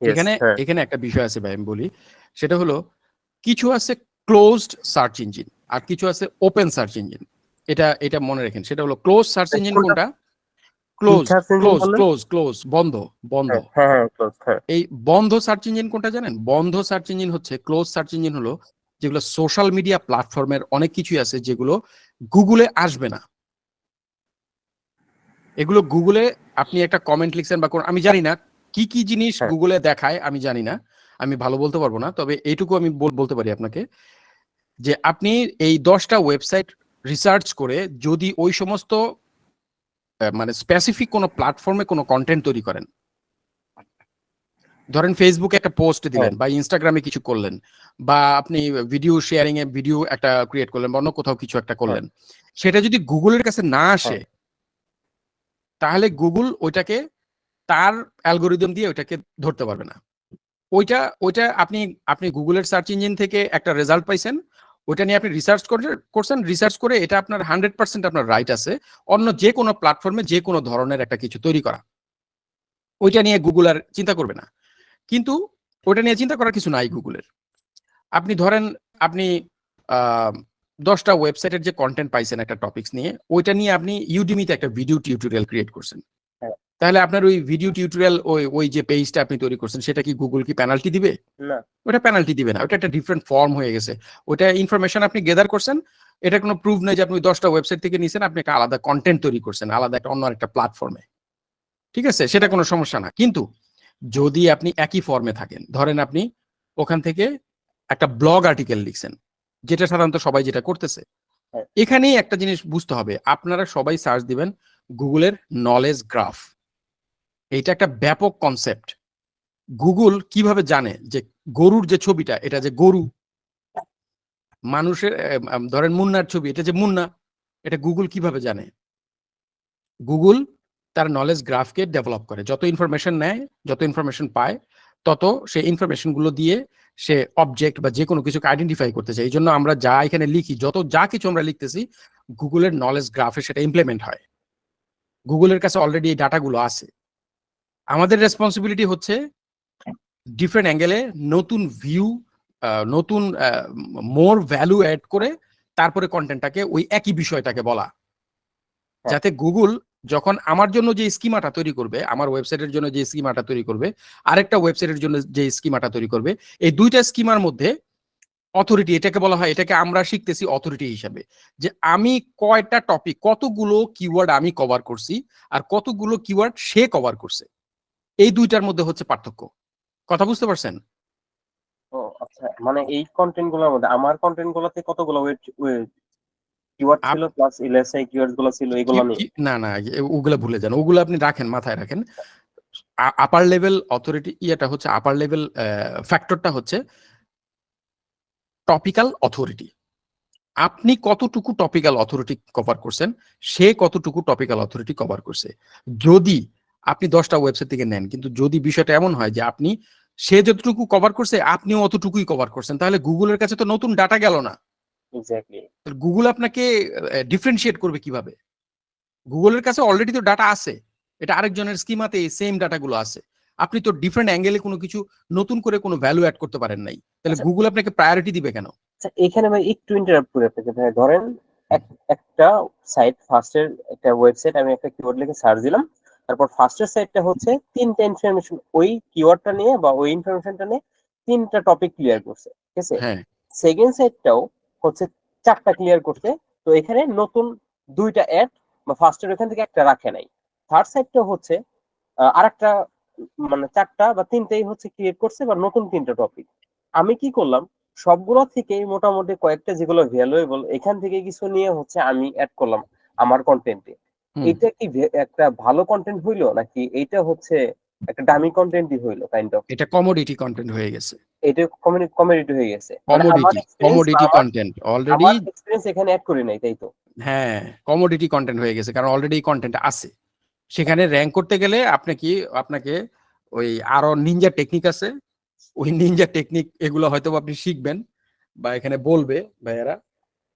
ইয়েস, এখানে হ্যাঁ, এখানে একটা বিষয় আছে ভাই, আমি বলি, সেটা হলো কিছু আছে ক্লোজড সার্চ ইঞ্জিন আর কিছু আছে ওপেন সার্চ ইঞ্জিন। এটা এটা মনে রাখেন, সেটা হলো ক্লোজ সার্চ ইঞ্জিন কোনটা কোনটা, কি ক্লোজ সার্চ ইঞ্জিন ক্লোজ বললেন? ক্লোজ ক্লোজ বন্ধ, বন্ধ। হ্যাঁ, হ্যাঁ, হ্যাঁ, ক্লোজ, হ্যাঁ, এই বন্ধ সার্চ ইঞ্জিন কোনটা জানেন? বন্ধ সার্চ ইঞ্জিন হচ্ছে, ক্লোজ সার্চ ইঞ্জিন হলো যেগুলো সোশ্যাল মিডিয়া প্ল্যাটফর্মের অনেক কিছুই আছে যেগুলো গুগলে আসবে না। এগুলো গুগলে আপনি একটা কমেন্ট লিখছেন বা আমি জানি না কি কি জিনিস হ্যাঁ, গুগলে দেখায়, আমি জানি না, আমি ভালো বলতে পারবো না, তবে এইটুকু আমি বলতে পারি আপনাকে যে আপনি এই 10টা ওয়েবসাইট রিসার্চ করে যদি ওই সমস্ত মানে স্পেসিফিক কোনো প্ল্যাটফর্মে কোনো কন্টেন্ট তৈরি করেন, ধরেন ফেসবুকে একটা পোস্ট হ্যাঁ, দিলেন বা ইনস্টাগ্রামে কিছু করলেন, বা আপনি ভিডিও শেয়ারিং এ ভিডিও একটা ক্রিয়েট করলেন বা অন্য কোথাও কিছু একটা হ্যাঁ, করলেন, সেটা যদি গুগলের কাছে না হ্যাঁ, আসে, তাহলে গুগল ওইটাকে তার অ্যালগোরিদম দিয়ে ওইটাকে ধরতে পারবে না। ওইটা ওইটা আপনি আপনি গুগলের সার্চ ইঞ্জিন থেকে একটা রেজাল্ট পাইছেন, ওইটা নিয়ে আপনি রিসার্চ করছেন, রিসার্চ করে এটা আপনার 100% আপনার রাইট আছে অন্য যে কোনো প্ল্যাটফর্মে যে কোনো ধরনের একটা কিছু তৈরি করা, ওইটা নিয়ে গুগল আর চিন্তা করবে না। কিন্তু ওইটা নিয়ে চিন্তা করার কিছু নাই গুগলের। আপনি ধরেন আপনি আহ 10টা ওয়েবসাইটের যে কন্টেন্ট পাইছেন একটা টপিকস নিয়ে, ওইটা নিয়ে আপনি ইউডিমিতে একটা ভিডিও টিউটোরিয়াল ক্রিয়েট করছেন, হ্যাঁ, তাহলে আপনার ওই ভিডিও টিউটোরিয়াল ওই ওই যে পেজটা আপনি তৈরি করছেন সেটা কি গুগল কি পেনাল্টি দিবে? না, ওটা পেনাল্টি দিবে না, ওটা একটা ডিফারেন্ট ফর্ম হয়ে গেছে। ওটা ইনফরমেশন আপনি গেদার করছেন, এটা কোনো প্রুফ নেই যে আপনি 10টা ওয়েবসাইট থেকে নিছেন, আপনি একটা আলাদা কন্টেন্ট তৈরি করছেন আলাদা একটা অন্য একটা প্ল্যাটফর্মে, ঠিক আছে, সেটা কোনো সমস্যা না। কিন্তু যদি আপনি একই ফর্মে থাকেন, ধরেন আপনি ওখান থেকে একটা ব্লগ আর্টিকেল লিখছেন, যেটা সাধারণত সবাই যেটা করতেছে, হ্যাঁ, এখানেই একটা জিনিস বুঝতে হবে, আপনারা সবাই সার্চ দিবেন গুগলের নলেজ গ্রাফ। এইটা একটা ব্যাপক কনসেপ্ট। গুগল কিভাবে জানে যে গরুর যে ছবিটা এটা যে গরু, মানুষের ধরেন মুন্নার ছবি এটা যে মুন্না, এটা গুগল কিভাবে জানে? গুগল তার নলেজ গ্রাফকে ডেভেলপ করে, যত ইনফরমেশন নেয়, যত ইনফরমেশন পায়, তত সেই ইনফরমেশন গুলো দিয়ে সে অবজেক্ট বা যে কোনো কিছুকে আইডেন্টিফাই করতে চায়। এই জন্য আমরা যা এখানে লিখি, যা কিছু আমরা লিখতেছি, গুগলের নলেজ গ্রাফে সেটা ইমপ্লিমেন্ট হয়। গুগলের কাছে অলরেডি এই ডাটাগুলো আছে। আমাদের রেসপন্সিবিলিটি হচ্ছে ডিফারেন্ট অ্যাঙ্গেলে নতুন ভিউ, নতুন মোর ভ্যালু অ্যাড করে তারপরে কন্টেন্টটাকে ওই একই বিষয়টাকে বলা, হ্যাঁ, যাতে গুগল যখন আমার জন্য যে স্কিমাটা তৈরি করবে, আমার ওয়েবসাইটের জন্য যে স্কিমাটা তৈরি করবে, আরেকটা ওয়েবসাইটের জন্য যে স্কিমাটা তৈরি করবে, এই দুইটা স্কিমার মধ্যে অথরিটি, এটাকে বলা হয়, এটাকে আমরা শিখতেছি অথরিটি হিসাবে, যে আমি কয়টা টপিক, কতগুলো কিওয়ার্ড আমি কভার করছি আর কতগুলো কিওয়ার্ড সে কভার করছে, এই দুইটার মধ্যে হচ্ছে পার্থক্য। কথা বুঝতে পারছেন? ও আচ্ছা, মানে এই কন্টেন্ট গুলোর মধ্যে আমার কন্টেন্ট গুলোতে কতগুলো কিওয়ার্ড ছিল প্লাস এলএসআই কিওয়ার্ড গুলো ছিল এগুলো নিয়ে? না না, ওগুলা ভুলে যান, ওগুলো আপনি রাখেন, মাথায় রাখেন। আপার লেভেল অথরিটি ইয়েটা হচ্ছে, আপার লেভেল ফ্যাক্টরটা হচ্ছে টপিক্যাল অথরিটি। আপনি কতটুকু টপিক্যাল অথরিটি কভার করছেন, সে কতটুকু টপিক্যাল অথরিটি কভার করছে। যদি আপনি 10টা ওয়েবসাইট থেকে নেন, কিন্তু যদি বিষয়টা এমন হয় যে আপনি সে যতটুকু কভার করছে আপনিও অতটুকুই কভার করছেন, তাহলে গুগলের কাছে তো নতুন ডাটা গেল না। এক্স্যাক্টলি। গুগল আপনাকে ডিফারেন্সিয়েট করবে কিভাবে? গুগলের কাছে অলরেডি তো ডাটা আছে, এটা আরেকজনের স্কিমাতে এই সেম ডাটাগুলো আছে। আপনি তো ডিফারেন্ট অ্যাঙ্গেলে কোনো কিছু নতুন করে কোনো ভ্যালু অ্যাড করতে পারেন নাই, তাহলে আচ্ছা গুগল আপনাকে প্রায়োরিটি দিবে কেন? আচ্ছা, এখানে ভাই একটু ইন্টারাপ্ট করে আপনাকে ভাই। ধরেন একটা সাইট, ফার্স্টের একটা ওয়েবসাইট, আমি একটা কিওয়ার্ড লিখে সার্চ দিলাম, তারপর ফার্স্টের সাইটটা হচ্ছে তিনটা ইনফরমেশন ওই কিওয়ার্ডটা নিয়ে বা ওই ইনফরমেশনটা নিয়ে তিনটা টপিক ক্লিয়ার করছে, ঠিক আছে। হ্যাঁ, সেকেন্ড সাইটটাও হচ্ছে চারটা ক্লিয়ার করছে, তো এখানে নতুন দুইটা অ্যাড বা ফার্স্টের ওখান থেকে একটা রাখে নাই। থার্ড সাইটটা হচ্ছে আরেকটা, মানে চারটা বা তিনটাই হচ্ছে ক্রিয়েট করছে বা নতুন তিনটা টপিক। আমি কি করলাম, সবগুলো থেকে মোটামুটি কয়েকটা যেগুলো ভ্যালুয়েবল এখান থেকে কিছু নিয়ে হচ্ছে আমি অ্যাড করলাম আমার কন্টেন্টে। হুম। এটা কি একটা ভালো কন্টেন্ট হইলো, নাকি এইটা হচ্ছে একটা দামি কন্টেন্টই হইলো কাইন্ড অফ? এটা কমোডিটি কন্টেন্ট হয়ে গেছে। এটা কমিউনিটি হয়ে গেছে, মানে আমার কমোডিটি এক্সপেরিয়েন্স বা কমোডিটি কন্টেন্ট অলরেডি। আমার এক্সপেরিয়েন্স এখানে অ্যাড করি নাই, তাই তো? হ্যাঁ, কমোডিটি কন্টেন্ট হয়ে গেছে, কারণ অলরেডি কন্টেন্ট আছে। সেখানে র্যাঙ্ক করতে গেলে আপনাকে ওই আরো নিনজা টেকনিক আছে, ওই নিনজা টেকনিক এগুলো হয়তো আপনি শিখবেন বা এখানে বলবে ভাইয়ারা,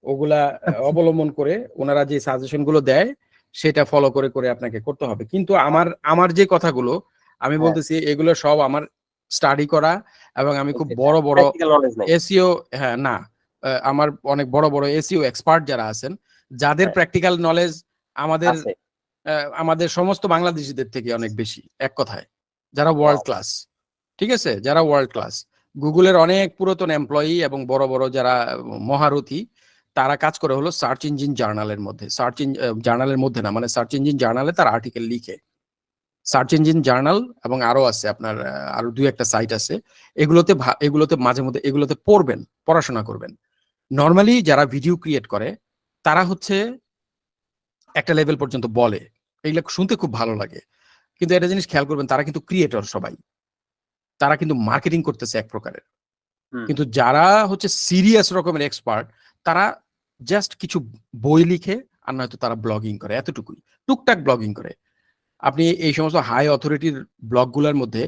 ওগুলা আচ্ছা। অবলম্বন করে ওনারা যে সাজেশন গুলো দেয় সেটা ফলো করে করে আপনাকে করতে হবে। কিন্তু আমার আমার যে কথাগুলো আমি হ্যাঁ, বলতেছি, এগুলো সব আমার স্টাডি করা, এবং আমি খুব বড় বড় প্র্যাকটিক্যাল নলেজ নাই। এসইও, হ্যাঁ না, আমার অনেক বড় বড় এসইও এক্সপার্ট যারা আছেন, যাদের হ্যাঁ, প্র্যাকটিক্যাল নলেজ আমাদের আছে। আমাদের সমস্ত বাংলাদেশিদের থেকে অনেক বেশি, এক কথায়, যারা ওয়ার্ল্ড ওয়াও। ক্লাস। ঠিক আছে, যারা ওয়ার্ল্ড ক্লাস, গুগলের অনেক পুরাতন এমপ্লয়ি এবং বড় বড় যারা মহারথী, তারা কাজ করে হলো সার্চ ইঞ্জিন জার্নালের মধ্যে, জার্নালের মধ্যে না, মানে সার্চ ইঞ্জিন জার্নালে তার আর্টিকেল লিখে। সার্চ ইঞ্জিন জার্নাল এবং আরো আছে আপনার, আরো দুই একটা সাইট আছে, এগুলোতে মাঝে মধ্যে এগুলোতে পড়বেন, পড়াশোনা করবেন। নর্মালি যারা ভিডিও ক্রিয়েট করে তারা হচ্ছে একটা লেভেল পর্যন্ত বলে, এগুলো শুনতে খুব ভালো লাগে, কিন্তু একটা জিনিস খেয়াল করবেন, তারা কিন্তু ক্রিয়েটর সবাই, তারা কিন্তু মার্কেটিং করতেছে এক প্রকারের। হুম। কিন্তু যারা হচ্ছে সিরিয়াস রকমের এক্সপার্ট, তারা জাস্ট কিছু বই লিখে আর নয়তো তারা ব্লগিং করে, এতটুকুই, টুকটাক ব্লগিং করে। আপনি এই সমস্ত হাই অথরিটির ব্লগগুলোর মধ্যে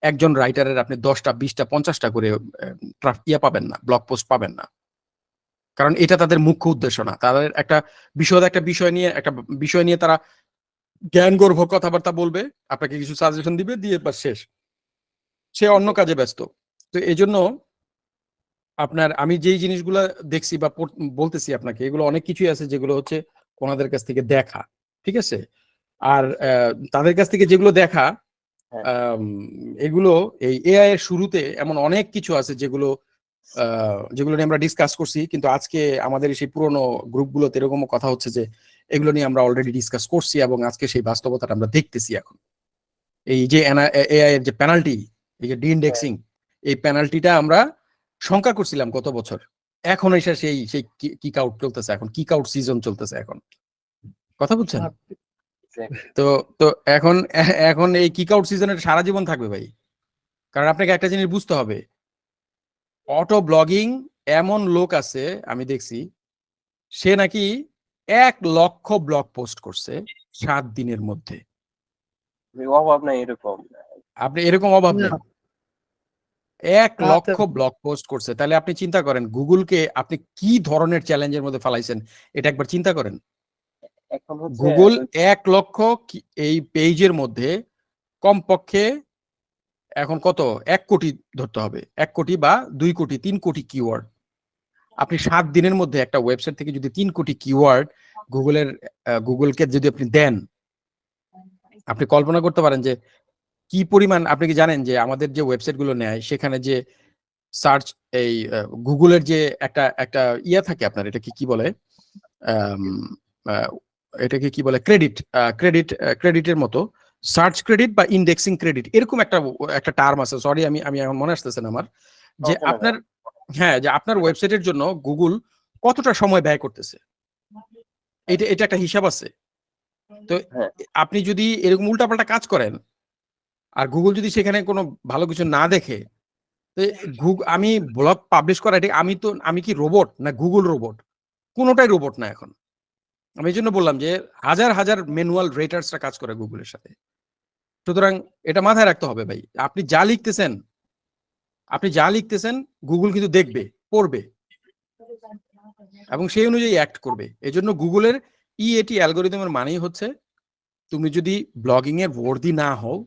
একজন রাইটারের আপনি 10টা 20টা 50টা করে পাবেন না, ব্লগ পোস্ট পাবেন না, কারণ এটা তাদের মুখ্য উদ্দেশ্য না। তাদের একটা বিষয় নিয়ে তারা জ্ঞানগর্ভ কথাবার্তা বলবে, আপনাকে কিছু সাজেশন দিবে, দিয়ে বা শেষ, সে অন্য কাজে ব্যস্ত। তো এই জন্য আপনার আমি যেই জিনিসগুলো দেখছি বা বলতেছি আপনাকে, এগুলো অনেক কিছুই আছে যেগুলো হচ্ছে ওনাদের কাছ থেকে দেখা, ঠিক আছে। আর তাদের কাছ থেকে যেগুলো দেখা, হ্যাঁ, আম, এগুলো এই এআই এর শুরুতে এমন অনেক কিছু আছে যেগুলো যেগুলো নিয়ে আমরা ডিসকাস করছি, কিন্তু আজকে আমাদের সেই পুরোনো গ্রুপগুলোতে এরকমও কথা হচ্ছে যে এগুলো নিয়ে আমরা অলরেডি ডিসকাস করছি, এবং আজকে সেই বাস্তবতাটা আমরা দেখতেছি এখন। এই যে এআই এর যে পেনাল্টি, এই যে ডি হ্যাঁ, ইন্ডেক্সিং, এই পেনাল্টিটা আমরা শঙ্কা করছিলাম গত বছর, এখন এসে সেই সেই কিক আউট চলতেছে, এখন কিক আউট সিজন চলতেছে এখন, কথা বুঝছেন? exactly. তো তো এখন এখন এই কিক আউট সিজনের সারা জীবন থাকবে ভাই, কারণ আপনাকে একটা জিনিস বুঝতে হবে, অটো ব্লগিং এমন লোক আছে আমি দেখছি, সে নাকি 1 লক্ষ ব্লগ পোস্ট করছে 7 দিনের মধ্যে। অভাব নাই এরকম। আপনি এরকম অভাব না, নেই, 1 আচ্ছা। লক্ষ ব্লগ পোস্ট করছে, তাহলে আপনি চিন্তা করেন গুগলকে আপনি কি ধরনের চ্যালেঞ্জের মধ্যে ফালাইছেন, এটা একবার চিন্তা করেন। এখন হচ্ছে গুগল 1 লক্ষ এই পেজের মধ্যে কমপক্ষে এখন কত, 1 কোটি ধরতে হবে, 1 কোটি বা 2 কোটি 3 কোটি কিওয়ার্ড। আপনি 7 দিনের মধ্যে একটা ওয়েবসাইট থেকে যদি 3 কোটি কিওয়ার্ড গুগলকে যদি আপনি দেন, আপনি কল্পনা করতে পারেন যে কি পরিমাণ। আপনি কি জানেন যে আমাদের যে ওয়েবসাইট গুলো নেয় সেখানে যে সার্চ, এই গুগলের যে একটা একটা ইয়া থাকে আপনার, এটাকে কি বলে, আম, আহ, এটাকে কি বলে, ক্রেডিটের মতো, সার্চ ক্রেডিট বা ইন্ডেক্সিং ক্রেডিট, এরকম একটা একটা টার্ম আছে, সরি আমি আমি এখন মনে আসতেছে না আমার, যে সমস্যা নাই। আপনার, হ্যাঁ, যে আপনার ওয়েবসাইটের জন্য গুগল কতটা সময় ব্যয় করতেছে, এটা এটা একটা হিসাব আছে। তো হ্যাঁ, আপনি যদি এরকম উল্টাপাল্টা কাজ করেন আর গুগল যদি সেখানে কোনো ভালো কিছু না দেখে, তো আমি ব্লগ পাবলিশ করা, এটা আমি কি রোবট না গুগল রোবট? কোনোটাই রোবট না এখন। আমি এই জন্য বললাম যে হাজার হাজার ম্যানুয়াল রেটার্সরা কাজ করে গুগলের সাথে। সুতরাং এটা মাথায় রাখতে হবে ভাই, আপনি যা লিখতেছেন গুগল কিন্তু দেখবে, পড়বে এবং সেই অনুযায়ী অ্যাক্ট করবে। এই জন্য গুগলের ইএটি অ্যালগোরিদমের মানেই হচ্ছে তুমি যদি ব্লগিং এর বর্দি না হও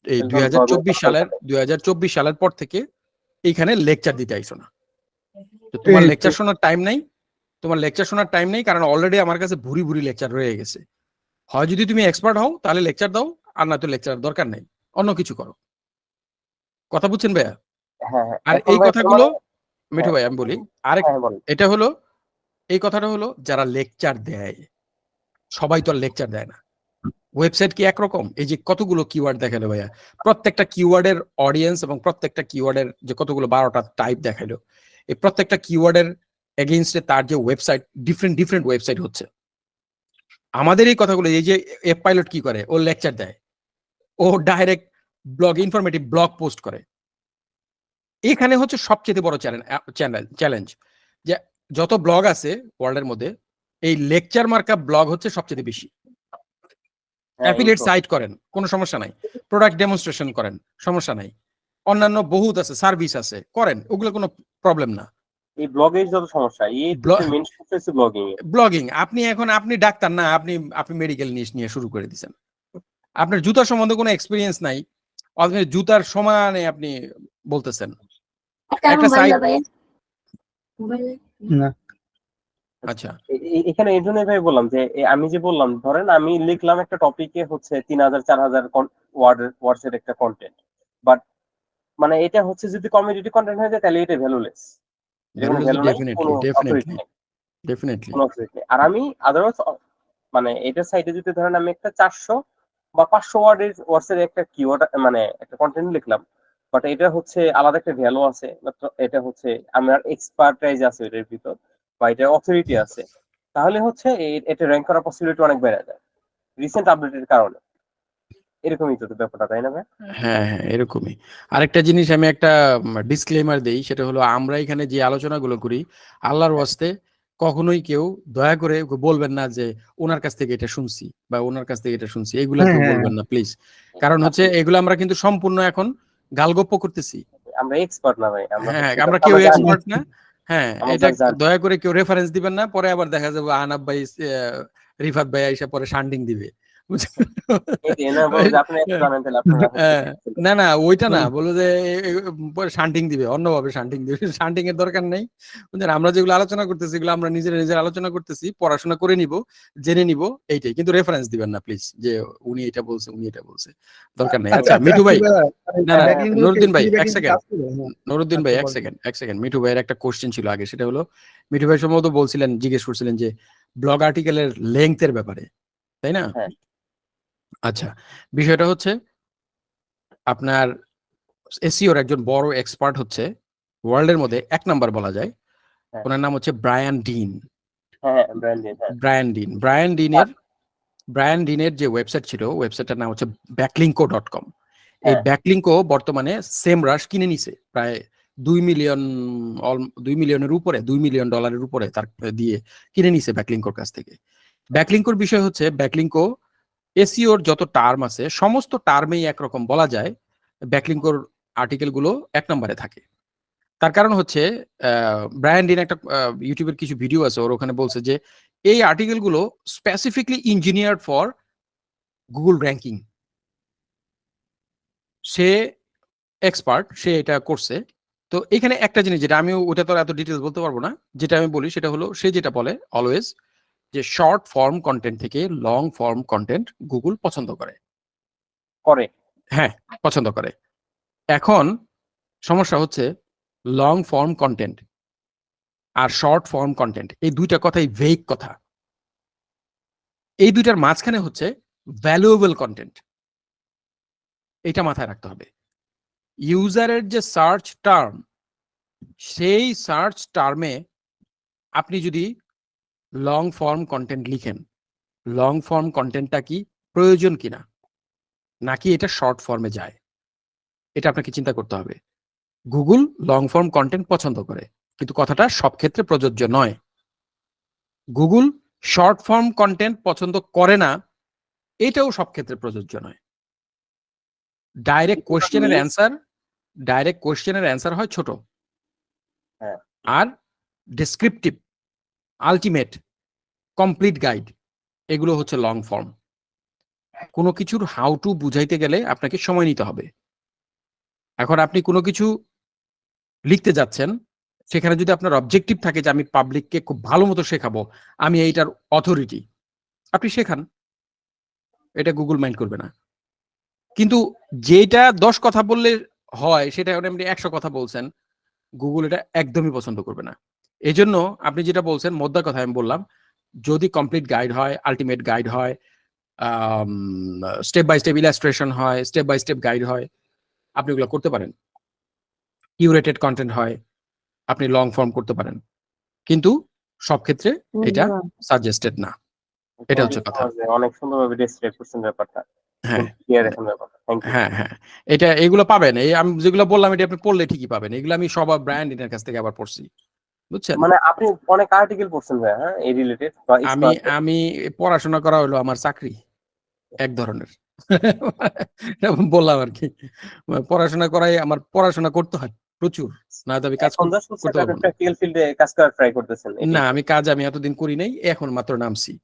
এই একদম 2024 সালের পর থেকে এইখানে লেকচার দিতে আইসো না। তো তোমার লেকচার শোনার টাইম নেই, কারণ অলরেডি আমার কাছে ভুরি ভুরি লেকচার রয়ে গেছে। হয় যদি তুমি এক্সপার্ট হও তাহলে লেকচার দাও, আর না তো লেকচার দরকার নেই, অন্য কিছু করো। কথা বুঝছেন ভাইয়া? হ্যাঁ হ্যাঁ আর এখন এই ভাই কথাগুলো মিঠু হ্যাঁ ভাই আমি বলি আরেক, হ্যাঁ বলেন। এটা হলো, এই কথাটা হলো যারা লেকচার দেয়, সবাই তো আর লেকচার দেয় না। ওয়েবসাইট কি একরকম? এই যে কতগুলো কিওয়ার্ড দেখালো ভাইয়া, প্রত্যেকটা কিওয়ার্ডের অডিয়েন্স এবং প্রত্যেকটা কিওয়ার্ডের যে কতগুলো 12টা টাইপ দেখালো, এই প্রত্যেকটা কিওয়ার্ডের এগেইনস্টে তার যে ওয়েবসাইট, ডিফারেন্ট ওয়েবসাইট হচ্ছে। আমাদের এই কথাগুলো, এই যে এফ পাইলট কি করে, ও লেকচার দেয়, ও ডাইরেক্ট ইনফরমেটিভ ব্লগ পোস্ট করে। এখানে হচ্ছে সবচেয়ে বড় চ্যালেঞ্জ যে যত ব্লগ আছে ওয়ার্ল্ডের মধ্যে, এই লেকচার মার্কা ব্লগ হচ্ছে সবচেয়ে বেশি। অ্যাফিলিয়েট সাইট করেন, কোনো সমস্যা নাই, প্রোডাক্ট ডেমনস্ট্রেশন করেন, সমস্যা নাই, অন্যান্য বহুত আছে, সার্ভিস আছে, করেন, ওগুলো কোনো প্রবলেম না। এই ব্লগের যত সমস্যা মেন সমস্যা হচ্ছে ব্লগিং, আপনি ডাক্তার না, আপনি মেডিকেল নিয়ে শুরু করে দিয়েছেন, আপনার জুতার সম্বন্ধে কোনো এক্সপিরিয়েন্স নাই, আপনি জুতার সমানে আপনি বলতেছেন একটা সাইট। না আচ্ছা, এখানে এই জন্যই ভাই বললাম যে আমি যে বললাম, ধরেন আমি লিখলাম একটা টপিকে হচ্ছে 3000 4000 ওয়ার্ডস এর একটা কন্টেন্ট, বাট মানে এটা হচ্ছে যদি কমিউনিটি কন্টেন্ট হয়ে যায় তাহলে এটা ভ্যালুলেস, এটা কোনো ভ্যালু নাই, কোনো অথরিটি নাই, ডেফিনেটলি। কোনো অথরিটি নেই। আর আমি আদারওয়াইজ মানে এটার সাইডে যদি ধরেন আমি একটা 400 বা 500 ওয়ার্ডস এর একটা কিওয়ার্ড মানে একটা কন্টেন্ট লিখলাম, বাট এটা হচ্ছে আলাদা একটা ভ্যালু আছে, এটা হচ্ছে আমার এক্সপার্টাইজ আছে এটার ভিতর, বা এটা অথরিটি আছে, তাহলে হচ্ছে এটা র্যাঙ্ক করার পসিবিলিটি অনেক বেড়ে যায় রিসেন্ট আপডেটের কারণে। এরকমই তো ব্যাপারটা, তাই না ভাই? হ্যাঁ হ্যাঁ, এরকমই। আরেকটা জিনিস আমি একটা ডিসক্লেমার দেই, সেটা হলো আমরা এখানে যে আলোচনাগুলো করি, আল্লাহর ওয়াস্তে কখনোই কেউ দয়া করে বলবেন না যে ওনার কাছ থেকে এটা শুনছি বা ওনার কাছ থেকে এটা শুনছি, এগুলা হ্যাঁ কেউ হ্যাঁ বলবেন না প্লিজ। কারণ হচ্ছে এগুলো আমরা কিন্তু সম্পূর্ণ এখন গালগপ্প করতেছি। আমরা এক্সপার্ট না ভাই, আমরা হ্যাঁ, হচ্ছে আমরা কেউ জানি, এক্সপার্ট না। হ্যাঁ, আমরা এটা জানি। দয়া করে কেউ রেফারেন্স দিবেন না, পরে আবার দেখা যাবে আনাব ভাই, রিফাত ভাই এসে পরে শান্ডিং দিবে। এই না বল যে আপনি একটু জানেন, তাহলে আপনারা হচ্ছে না না, ওইটা না, বলো যে পরে শান্টিং দিবে, অন্যভাবে শান্টিং দিবে, শান্টিং এর দরকার নেই। বুঝলেন, আমরা যেগুলো আলোচনা করতেছি এগুলো আমরা নিজের আলোচনা করতেছি, পড়াশোনা করে নিব, জেনে নিব, এইটাই। কিন্তু রেফারেন্স দিবেন না প্লিজ যে উনি এটা বলছে, উনি এটা বলছে, দরকার নেই। আচ্ছা মিঠু ভাই, না না, নুরুদ্দিন ভাই এক সেকেন্ড, নুরুদ্দিন ভাই এক সেকেন্ড, মিঠু ভাইয়ের একটা কোশ্চেন ছিল আগে, সেটা হলো মিঠু ভাই সম্ভবত বলছিলেন, জিজ্ঞেস করছিলেন যে ব্লগ আর্টিকেলের লেংথের ব্যাপারে, তাই না? হ্যাঁ। আচ্ছা, বিষয়টা হচ্ছে আপনার এসইওর একজন বড় এক্সপার্ট হচ্ছে ওয়ার্ল্ডের মধ্যে 1 নাম্বার বলা যায়, হ্যাঁ। ওনার নাম হচ্ছে ব্রায়ান ডিন। হ্যাঁ ব্র্যান্ডিং, হ্যাঁ ব্রায়ান ডিনের যে ওয়েবসাইট ছিল, ওয়েবসাইটটার নাম হচ্ছে ব্যাকলিঙ্কো.com। এই হ্যাঁ। ব্যাকলিঙ্কো বর্তমানে সেমরাশ কিনে নিছে প্রায় 2 মিলিয়নের উপরে, $2 মিলিয়ন উপরে তার দিয়ে কিনে নিছে ব্যাকলিঙ্কোর কাছ থেকে। ব্যাকলিঙ্কোর বিষয় হচ্ছে, ব্যাকলিঙ্কো এসইওর যত টার্ম আছে সমস্ত টার্মেই একরকম বলা যায়, ব্যাকলিঙ্কোর আর্টিকেল গুলো 1 নম্বরে থাকে। তার কারণ হচ্ছে ব্রায়ান ডিন একটা ইউটিউবের কিছু ভিডিও আছে, ওর ওখানে বলছে যে এই আর্টিকেল গুলো specifically engineered for Google ranking. সে এক্সপার্ট, সে এটা করছে। তো এখানে একটা জিনিস, যেটা আমি ওটা তো এত ডিটেলস বলতে পারবো না, যেটা আমি বলি সেটা হলো, সে যেটা বলে অলওয়েজ যে শর্ট ফর্ম কন্টেন্ট থেকে লং ফর্ম কন্টেন্ট গুগল পছন্দ করে। হ্যাঁ, পছন্দ করে। এখন সমস্যা হচ্ছে লং ফর্ম কন্টেন্ট আর শর্ট ফর্ম কন্টেন্ট, এই দুইটা কথাই ভেগ কথা। এই দুইটার মাঝখানে হচ্ছে ভ্যালুয়েবল কন্টেন্ট, এটা মাথায় রাখতে হবে। ইউজারের যে সার্চ টার্ম, সেই সার্চ টার্মে আপনি যদি লং ফর্ম কন্টেন্ট লিখেন, লং ফর্ম কন্টেন্টটা কি প্রয়োজন কিনা, নাকি এটা শর্ট ফর্মে যায়, এটা আপনাকে চিন্তা করতে হবে। গুগল লং ফর্ম কন্টেন্ট পছন্দ করে, কিন্তু কথাটা সব ক্ষেত্রে প্রযোজ্য নয়। গুগল শর্ট ফর্ম কন্টেন্ট পছন্দ করে না, এটাও সব ক্ষেত্রে প্রযোজ্য নয়। ডাইরেক্ট কোয়েশ্চেনের অ্যান্সার হয় ছোট, হ্যাঁ। আর ডেসক্রিপটিভ, আলটিমেট, কমপ্লিট গাইড এগুলো হচ্ছে লং ফর্ম। কোনো কিছুর হাউ টু বুঝাইতে গেলে আপনাকে সময় নিতে হবে। এখন আপনি কোনো কিছু লিখতে যাচ্ছেন, সেখানে যদি আপনার অবজেক্টিভ থাকে যে আমি পাবলিককে খুব ভালো মতো শেখাবো, আমি এইটার অথরিটি, আপনি শেখান, এটা গুগল মাইন্ড করবে না। কিন্তু যেটা 10 কথা বললে হয় সেটা আপনি 100 কথা বলছেন, গুগল এটা একদমই পছন্দ করবে না। এই জন্য আপনি যেটা বলছেন মোদ্দা কথা আমি বললাম, যদি কমপ্লিট গাইড হয়, আলটিমেট গাইড হয়, স্টেপ বাই স্টেপ ইলাস্ট্রেশন হয়, স্টেপ বাই স্টেপ গাইড হয়, আপনি ওগুলো করতে পারেন। কিউরেটেড কন্টেন্ট হয়, আপনি লং ফর্ম করতে পারেন, কিন্তু সব ক্ষেত্রে এটা সাজেস্টেড না। এটা হচ্ছে কথা। অনেক সুন্দরভাবে ডেসক্রাইব করছেন ব্যাপারটা। হ্যাঁ ক্লিয়ার এখন ব্যাপারটা। Thank you. হ্যাঁ হ্যাঁ, এটা এগুলো পাবেন, এই আমি যেগুলো বললাম এটা আপনি পড়লে ঠিকই পাবেন। এগুলো আমি সব ব্র্যান্ডের কাছ থেকে আবার পড়ছি, বুঝছেন। মানে আপনি অনেক আর্টিকেল পড়ছেন ভাই, হ্যাঁ, এই রিলেটেড বা আমি আমি পড়াশোনা করা হলো আমার চাকরি এক ধরনের। বললাম আর কি, পড়াশোনা করাই আমার, পড়াশোনা করতে হয় প্রচুর, না তো আমি কাজ এখন জাস্ট করতে পারবো না। প্র্যাকটিক্যাল ফিল্ডে কাজ করার ট্রাই করতেছেন। না, আমি কাজ আমি এতদিন করি নাই, এখন মাত্র নামছি।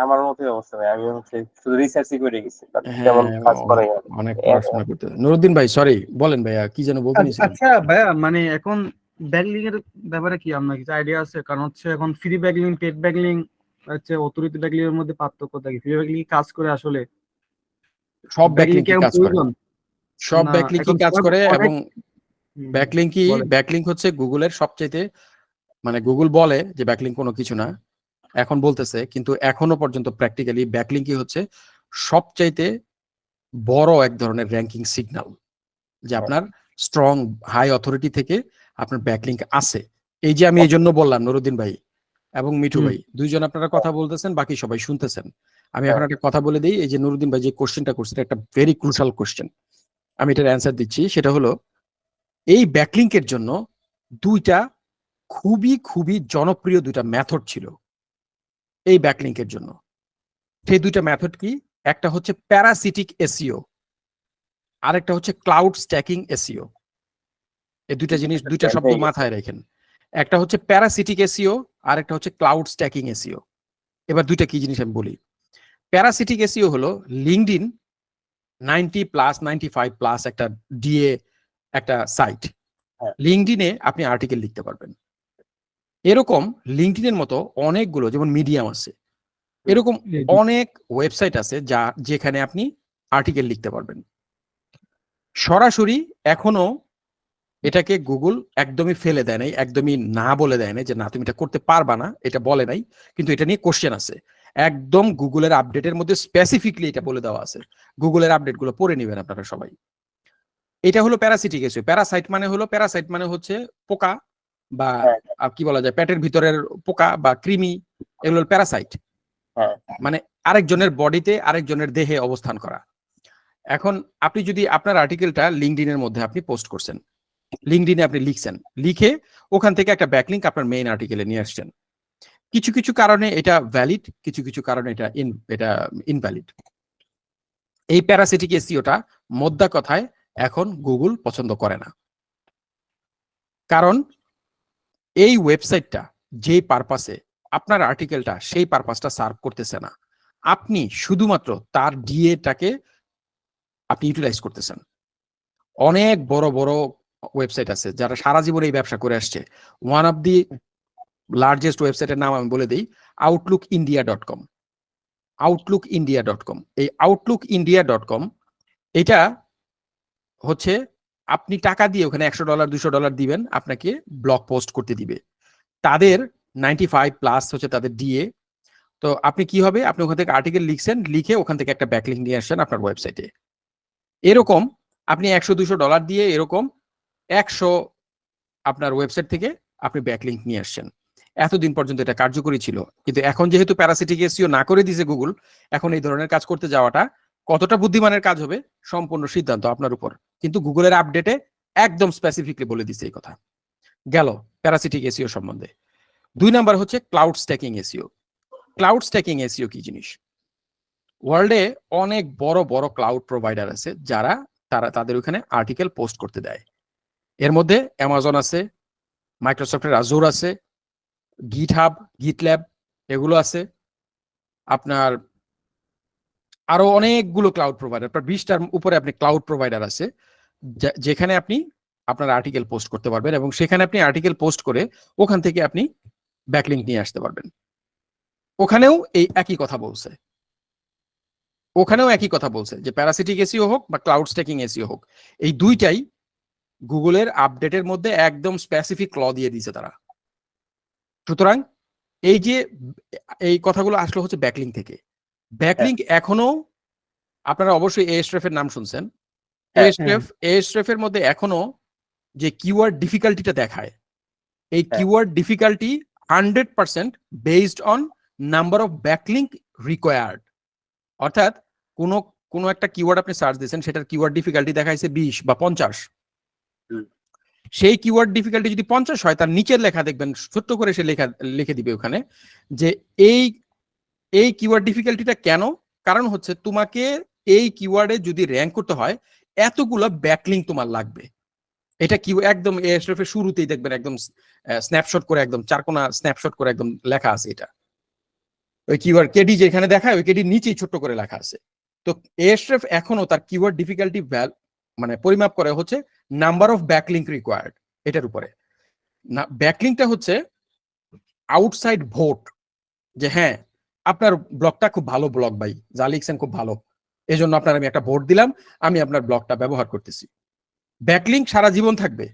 আমার মতই অবস্থা ভাই, আমি হচ্ছে শুধু রিসার্চই করে গেছি, হ্যাঁ, তেমন কাজ করে অনেক পড়াশোনা করতে হয়। নুরুদ্দিন ভাই, সরি, বলেন ভাইয়া, কি যেন বলতে নিয়েছিলেন। আচ্ছা ভাইয়া, মানে এখন ব্যাকলিং এর ব্যাপারে কি আপনার কিছু আইডিয়া আছে? কারণ হচ্ছে এখন ফ্রি ব্যাকলিং, পেড ব্যাকলিং হচ্ছে অথরিটি ব্যাকলিং এর মধ্যে পার্থক্যটা কি? ফ্রি ব্যাকলিং কাজ করে আসলে? সব ব্যাকলিং ব্যাকলিং কি কি এখন কাজ করে? প্রয়োজন? সব না ব্যাকলিং কি এখন কাজ করে? এবং হুম, ব্যাকলিং কি, বলেন। ব্যাকলিং হচ্ছে গুগলের সবচাইতে, মানে গুগল বলে যে ব্যাকলিং কোনো কিছু না, এখন বলতেছে, কিন্তু এখনো পর্যন্ত প্র্যাকটিক্যালি ব্যাকলিং কি হচ্ছে সবচাইতে বড় এক ধরনের র্যাঙ্কিং সিগন্যাল, যে আপনার স্ট্রং হাই অথরিটি থেকে আপনার ব্যাকলিংক আছে। এই যে আমি এই জন্য বললাম, নুরুদ্দিন ভাই এবং মিঠু ভাই দুইজন আপনারা কথা বলতেছেন, বাকি সবাই শুনতেছেন। আমি এখন একটা কথা বলে দিই, এই যে নুরুদ্দিন ভাই যে কোশ্চেনটা করছেন, একটা ভেরি ক্রুশাল কোশ্চেন, আমি এটার অ্যান্সার দিচ্ছি। সেটা হলো, এই ব্যাকলিংকের জন্য দুইটা খুবই খুবই জনপ্রিয় দুইটা মেথড ছিল এই ব্যাকলিংকের জন্য। সেই দুইটা মেথড কি? একটা হচ্ছে প্যারাসিটিক এসইও, আরেকটা হচ্ছে ক্লাউড স্ট্যাকিং এসইও। এই দুইটা জিনিস, দুইটা শব্দ মাথায় রাখেন। একটা হচ্ছে প্যারাসিটিক এসইও, আর একটা হচ্ছে ক্লাউড স্ট্যাকিং এসইও। এবার দুইটা কি জিনিস আমি বলি। প্যারাসিটিক এসইও হলো লিঙ্কডইন 95+ একটা ডিএ একটা সাইট। লিঙ্কডইনে আপনি আর্টিকেল লিখতে পারবেন। এরকম লিঙ্কডইনের মতো অনেকগুলো, যেমন মিডিয়াম আছে, এরকম অনেক ওয়েবসাইট আছে যা যেখানে আপনি আর্টিকেল লিখতে পারবেন সরাসরি। এখনো এটাকে গুগল একদমই ফেলে দেয় নাই, একদমই না বলে দেয় নাই যে না তুমি এটা করতে পারবা না, এটা বলে নাই। কিন্তু এটা নিয়ে কোশ্চেন আছে, একদম গুগলের আপডেটের মধ্যে স্পেসিফিকলি এটা বলে দেওয়া আছে। গুগলের আপডেট গুলো পড়ে নেবেন আপনারা সবাই। এটা হলো প্যারাসিটিক এসইও। প্যারাসাইট মানে হচ্ছে পোকা, বা কি বলা যায়, পেটের ভিতরের পোকা বা কৃমি, এগুলো প্যারাসাইট। মানে আরেকজনের বডিতে, আরেকজনের দেহে অবস্থান করা। এখন আপনি যদি আপনার আর্টিকেলটা লিঙ্কডইনের মধ্যে আপনি পোস্ট করছেন, লিঙ্কডইনে আপনি লিখছেন, লিখে ওখান থেকে একটা ব্যাকলিংক আপনার মেইন আর্টিকেলে নিয়ে আসছেন। কিছু কিছু কারণে এটা ভ্যালিড, কিছু কিছু কারণে এটা ইনভ্যালিড। এই প্যারাসিটিক এসইওটা মোদ্দা কথায় এখন গুগল পছন্দ করে না। কারণ এই ওয়েবসাইটটা যেই পারপাসে আপনার আর্টিকেলটা, সেই পারপাসটা সার্ভ করতেছে না। আপনি শুধুমাত্র তার ডিএটাকে আপনি ইউটিলাইজ করতেছেন। অনেক বড় বড় ওয়েবসাইট আছে যারা সারা জীবন এই ব্যবসা করে আসছে। ওয়ান অফ দি লার্জেস্ট ওয়েবসাইটের নাম আমি বলে দিই, outlook.india.com। outlook.india.com, এই outlook.india.com এটা হচ্ছে আপনি টাকা দিয়ে ওখানে $100 $200 দিবেন, আপনাকে ব্লগ পোস্ট করতে দিবে। তাদের 95+ হচ্ছে তাদের ডিএ। তো আপনি কি হবে, আপনি ওখান থেকে আর্টিকেল লিখছেন, লিখে ওখান থেকে একটা ব্যাকলিংক নিয়ে আসছেন আপনার ওয়েবসাইটে। এরকম আপনি $100 $200 দিয়ে এরকম 100 আপনার ওয়েবসাইট থেকে আপনি ব্যাকলিংক নিয়ে আসছেন। এতদিন পর্যন্ত এটা কার্যকরী ছিল, কিন্তু এখন যেহেতু প্যারাসিটিক এসইও না করে দিয়েছে গুগল, এখন এই ধরনের কাজ করতে যাওয়াটা কতটা বুদ্ধিমানের কাজ হবে সম্পূর্ণ সিদ্ধান্ত আপনার উপর। কিন্তু গুগলের আপডেটে একদম স্পেসিফিকলি বলে দিছে এই কথা। গেল প্যারাসিটিক এসইও সম্বন্ধে। 2 নাম্বার হচ্ছে cloud stacking SEO. Cloud stacking SEO কি জিনিস? ওয়ার্ল্ডে অনেক বড় বড় ক্লাউড প্রোভাইডার আছে যারা তাদের ওখানে আর্টিকেল পোস্ট করতে দেয়। এর মধ্যে অ্যামাজন আছে, মাইক্রোসফটের আজুর আছে, গিটহাব, গিটল্যাব এগুলো আছে। আপনার আরো অনেকগুলো ক্লাউড প্রোভাইডার, প্রায় 20টার উপরে আপনি ক্লাউড প্রোভাইডার আছে যেখানে আপনি আপনার আর্টিকেল পোস্ট করতে পারবেন, এবং সেখানে আপনি আর্টিকেল পোস্ট করে ওখান থেকে আপনি ব্যাকলিংক নিয়ে আসতে পারবেন। ওখানেও এই একই কথা বলছে, যে প্যারাসিটিক এসইও হোক বা ক্লাউড স্ট্যাকিং এসইও হোক, এই দুইটাই গুগলের আপডেটের মধ্যে একদম স্পেসিফিক ল দিয়ে দিয়েছে তারা। সুতরাং এই যে এই কথাগুলো আসলে হচ্ছে ব্যাকলিংক থেকে। ব্যাকলিংক এখনো আপনারা অবশ্যই এএসট্রেফ এর নাম শুনছেন। এএসট্রেফ এর মধ্যে এখনো যে কিওয়ার্ড ডিফিকাল্টিটা দেখায়, এই keyword difficulty 100% based on number of backlink required. অর্থাৎ কোনো একটা কিওয়ার্ড আপনি সার্চ দিয়েছেন, সেটার কিওয়ার্ড ডিফিকাল্টি দেখাইছে 20 বা 50। সেই কিওয়ার্ড ডিফিকাল্টি যদি 50 হয়, তার নিচের লেখা দেখবেন ছোট্ট করে সে লিখে দিবে ওখানে যে এই কিওয়ার্ড ডিফিকাল্টিটা কেন, কারণ হচ্ছে তোমাকে এই কিওয়ার্ডে যদি র্যাঙ্ক করতে হয় এতগুলো ব্যাকলিংক তোমার লাগবে। এটা কি একদম এএসট্রেফ এর শুরুতেই দেখবেন একদম স্ন্যাপশট করে, একদম চারকোনা স্ন্যাপশট করে একদম লেখা আছে। এটা ওই কিওয়ার্ড কেডি যেখানে দেখায় ওই কেডির নিচেই ছোট্ট করে লেখা আছে। তো এএসট্রেফ এখনো তার কিওয়ার্ড ডিফিকাল্টি মানে পরিমাপ করে হচ্ছে নাম্বার অফ ব্যাকলিংক রিকোয়ার্ড, এটার উপরে। না, ব্যাকলিংকটা হচ্ছে আউটসাইড ভোট, যে হ্যাঁ আপনার ব্লগটা খুব ভালো ব্লগ, ভাই যা লিখছেন খুব ভালো, এজন্য আপনার আমি একটা ভোট দিলাম, আমি আপনার ব্লগটা ব্যবহার করতেছি। ব্যাকলিংক সারা জীবন থাকবে।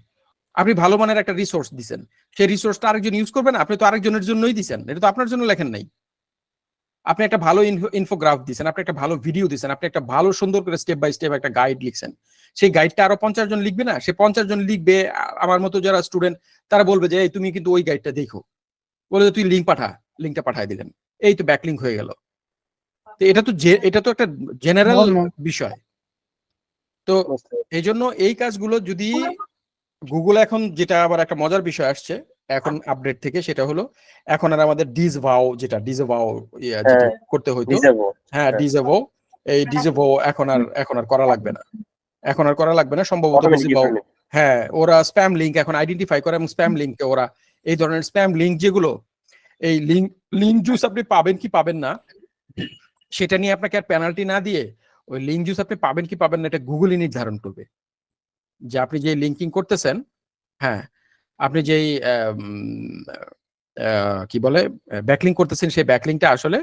আপনি ভালো মানের একটা রিসোর্স দিচ্ছেন, সেই রিসোর্সটা আরেকজন ইউজ করবেন, আপনি তো আরেকজনের জন্যই দিচ্ছেন, এটা তো আপনার জন্য লেখেন নাই। আপনি একটা ভালো ইনফোগ্রাফ দিচ্ছেন, আপনি একটা ভালো ভিডিও দিচ্ছেন, আপনি একটা ভালো সুন্দর করে স্টেপ বাই স্টেপ একটা গাইড লিখছেন, সেই গাইডটা আরো 50 জন লিখবে না? সে 50 জন লিখবে, আমার মতো যারা স্টুডেন্ট তারা বলবে যে তুমি কিন্তু ওই গাইডটা দেখো, বলে তুই লিঙ্কটা পাঠায় দিলেন, এই তো ব্যাকলিংক হয়ে গেল। তো এটা তো একটা জেনারেল বিষয়। তো এই জন্য এই কাজগুলো যদি গুগল, এখন যেটা আবার একটা মজার বিষয় আসছে এখন আপডেট থেকে, সেটা হলো এখন আর আমাদের ডিসভাও যেটা করতে হইতো, হ্যাঁ ডিসেভো, এই ডিসেভো এখন আর করা লাগবে না। সম্ভবত ডিসেভো, হ্যাঁ ওরা স্প্যাম লিঙ্ক এখন আইডেন্টিফাই করে, এবং স্প্যাম লিঙ্কে ওরা এই ধরনের স্প্যাম লিঙ্ক যেগুলো, এই লিঙ্ক জুস আপনি পাবেন কি পাবেন না সেটা নিয়ে আপনাকে আর পেনাল্টি না দিয়ে, ওই লিঙ্ক জুস আপনি পাবেন কি পাবেন না এটা গুগলই নির্ধারণ করবে। যে আপনি যে লিঙ্কিং করতেছেন, হ্যাঁ আপনি যেই কি বলে ব্যাকলিংক করতেছেন, সেই ব্যাকলিংকটা আসলে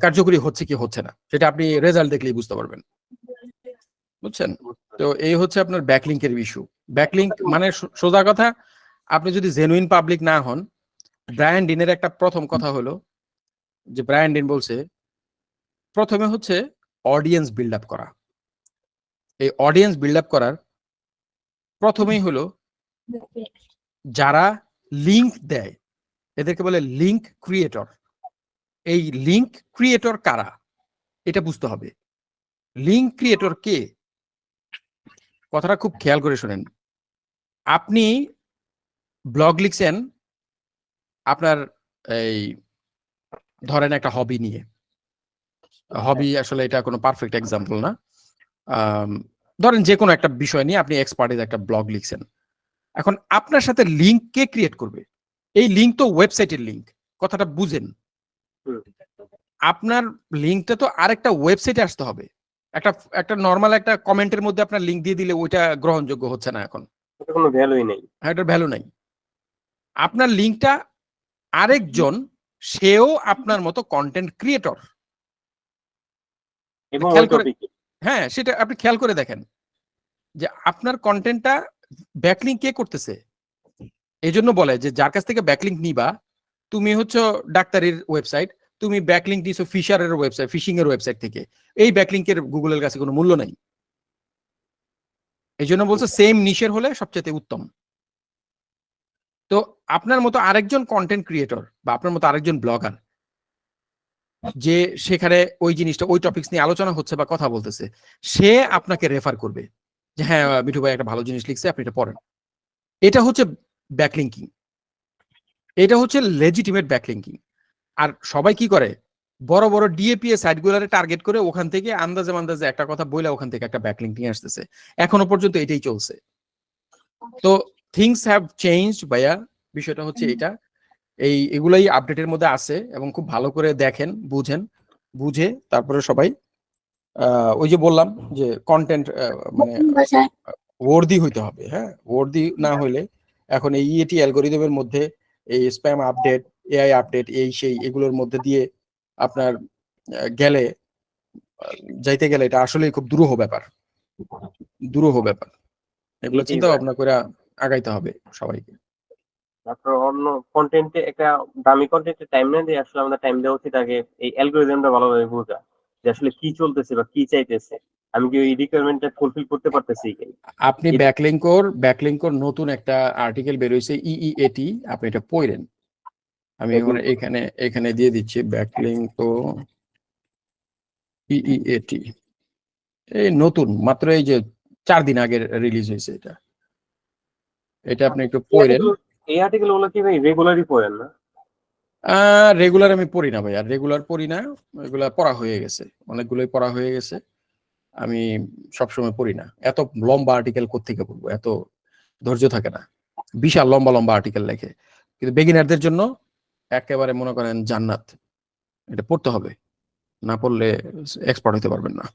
কার্যকরী হচ্ছে কি হচ্ছে না সেটা আপনি রেজাল্ট দেখলেই বুঝতে পারবেন, বুঝছেন? তো এই হচ্ছে আপনার ব্যাকলিংকের ইস্যু। ব্যাকলিংক মানে সোজা কথা, আপনি যদি জেনুইন পাবলিক না হন, ব্রায়ান ডিনের একটা প্রথম কথা হলো যে ব্রায়ান ডিন বলছে প্রথমে হচ্ছে অডিয়েন্স বিল্ড আপ করা। এই অডিয়েন্স বিল্ড আপ করার প্রথমেই হলো যারা লিঙ্ক দেয় এদেরকে বলে লিঙ্ক ক্রিয়েটর। এই লিঙ্ক ক্রিয়েটর কারা এটা বুঝতে হবে। লিঙ্ক ক্রিয়েটর কে, কথাটা খুব খেয়াল করে শুনেন। আপনি ব্লগ লিখছেন আপনার এই ধরেন একটা হবি নিয়ে, হবি আসলে এটা কোনো পারফেক্ট এক্সাম্পল না, ধরেন যে কোনো একটা বিষয় নিয়ে আপনি এক্সপার্টিজ একটা ব্লগ লিখছেন। এখন আপনার সাথে লিঙ্ক কে ক্রিয়েট করবে? এই লিঙ্ক তো ওয়েবসাইটের লিঙ্ক, কথাটা বুঝেন। আপনার লিঙ্কটা তো আরেকটা ওয়েবসাইটে আসতে হবে। একটা নরমাল একটা কমেন্টের মধ্যে আপনার লিঙ্ক দিয়ে দিলে ওইটা গ্রহণযোগ্য হচ্ছে না, এখন কোনো ভ্যালুই নেই, এটার ভ্যালু নাই। আপনার লিঙ্কটা আরেকজন, সেও আপনার মতো কন্টেন্ট ক্রিয়েটর, হ্যাঁ সেটা আপনি খেয়াল করে দেখেন যে আপনার কন্টেন্টটা ব্যাকলিংক কে করতেছে। এই জন্য বলে যে যার কাছ থেকে ব্যাকলিংক নিবা, তুমি হচ্ছে ডাক্তারের ওয়েবসাইট, তুমি ব্যাকলিংক দিছো ফিশারের ওয়েবসাইট, ফিশিং এর ওয়েবসাইট থেকে, এই ব্যাকলিংকের গুগলের কাছে কোনো মূল্য নাই। এই জন্য বলছে সেম নিশের হলে সবচেয়ে উত্তম। তো আপনার মতো আরেকজন কন্টেন্ট ক্রিয়েটর বা আপনার মতো আরেকজন ব্লগার যে সেখানে ওই জিনিসটা ওই টপিকস নিয়ে আলোচনা হচ্ছে বা কথা বলতেছে, সে আপনাকে রেফার করবে যে হ্যাঁ মিঠু ভাই একটা ভালো জিনিস লিখছে, আপনি এটা পড়েন। এটা হচ্ছে ব্যাকলিংকিং, এটা হচ্ছে লেজিটিমেট ব্যাকলিংকিং। আর সবাই কি করে, বড় বড় ডিএপিএ সাইটগুলোরে টার্গেট করে ওখান থেকে আন্দাজে আন্দাজে একটা কথা বলে ওখান থেকে একটা ব্যাকলিংক নিয়ে আসতেছে। এখনো পর্যন্ত এটাই চলছে। তো থিংস হ্যাভ চেঞ্জড ভাইয়া, বিষয়টা হচ্ছে এটা। এগুলাই আপডেটের মধ্যে আছে এবং খুব ভালো করে দেখেন, বুঝে তারপরে সবাই ওই যে বললাম যে কন্টেন্ট মানে ওয়ার্দি হইতে হবে। হ্যাঁ, ওয়ার্দি না হইলে এখন এই ইএটি অ্যালগোরিদমের মধ্যে এই স্প্যাম আপডেট, এআই আপডেট, এই সেই এগুলোর মধ্যে দিয়ে আপনার গেলে যাইতে গেলে এটা আসলে খুব দুরূহ ব্যাপার। এগুলো এইটাই চিন্তা ভাই। ভাবনা করে আগাইতে হবে সবাইকে। তারপর অন্য কন্টেন্টে একটা দামি কন্টেন্টে টাইম না দিয়ে আসলে আমাদের টাইম দেওয়া উচিত আগে এই অ্যালগোরিদমটা ভালোভাবে বোঝা, যে আসলে কি চলতেছে বা কি চাইতেছে, আমি কি ওই রিকোয়ারমেন্টটা ফুলফিল করতে পারতেছি কি। আপনি ব্যাকলিঙ্কর নতুন একটা আর্টিকেল বের হয়েছে ইইএটি, আপনি এটা পড়েন। আমি এখন এখানে দিয়ে দিচ্ছি ব্যাকলিঙ্ক ইইএটি, এই নতুন মাত্র এই যে 4 দিন আগে রিলিজ হয়েছে এটা আপনি একটু পড়েন। এই আর্টিকেল গুলো কি ভাই রেগুলারই পড়েন না? রেগুলার আমি পড়ি না ভাই, আর রেগুলার পড়ি না, এগুলা পড়া হয়ে গেছে, অনেকগুলোই পড়া হয়ে গেছে। আমি সবসময় পড়ি না, এত লম্বা আর্টিকেল কোত্থেকে পড়বো, এত ধৈর্য থাকে না, বিশাল লম্বা লম্বা আর্টিকেল লেখে। কিন্তু বেগিনারদের জন্য একেবারে মনে করেন জান্নাত, এটা পড়তে হবে, না পড়লে এক্সপার্ট হতে পারবেন না।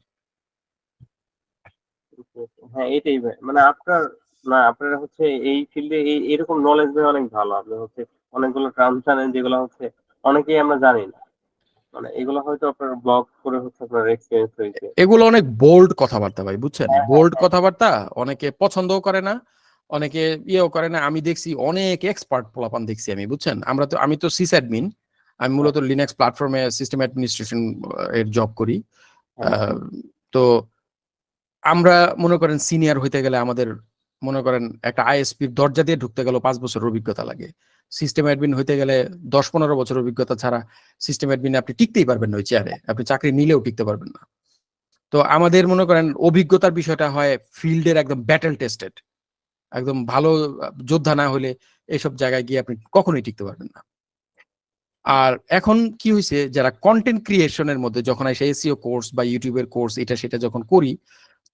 হ্যাঁ এটাই ভাই, মানে আপনার, না আপনারা হচ্ছে এই ফিল্ডে এই এরকম নলেজ ভাই অনেক ভালো। আপনি হচ্ছে অনেকগুলো টার্ম জানেন যেগুলো হচ্ছে অনেকেই আমরা জানি না, মানে এগুলো হয়তো আপনার ব্লগ করে হচ্ছে আপনার এক্সপিরিয়েন্স হয়েছে। এগুলো অনেক বোল্ড কথাবার্তা ভাই, বুঝছেন, হ্যাঁ হ্যাঁ বোল্ড হ্যাঁ। কথাবার্তা অনেকে পছন্দও করে না, অনেকে ইয়েও করে না। আমি দেখছি অনেক এক্সপার্ট পোলাপান দেখছি আমি, বুঝছেন। আমি তো সিস অ্যাডমিন, আমি হ্যাঁ মূলত লিনাক্স প্ল্যাটফর্মে সিস্টেম অ্যাডমিনিস্ট্রেশন এর জব করি। হ্যাঁ তো আমরা মনে করেন সিনিয়র হইতে গেলে আমাদের মনে করেন একটা আইএসপির দরজা দিয়ে ঢুকতে গেল 5 বছর অভিজ্ঞতা লাগে। সিস্টেম অ্যাডমিন হইতে গেলে 10-15 বছর অভিজ্ঞতা ছাড়া সিস্টেম অ্যাডমিনে আপনি টিকতেই পারবেন না ওই চেয়ারে, আপনি চাকরি নিলেও টিকতে পারবেন না। তো আমাদের মনে করেন অভিজ্ঞতার বিষয়টা হয় ফিল্ডের একদম ব্যাটেল টেস্টেড, একদম ভালো যোদ্ধা না হলে এইসব জায়গায় গিয়ে আপনি কখনোই টিকতে পারবেন না। আর এখন কি হয়েছে, যারা কন্টেন্ট ক্রিয়েশনের মধ্যে যখন এসে এসইও কোর্স বা ইউটিউবের কোর্স এটা সেটা যখন করি,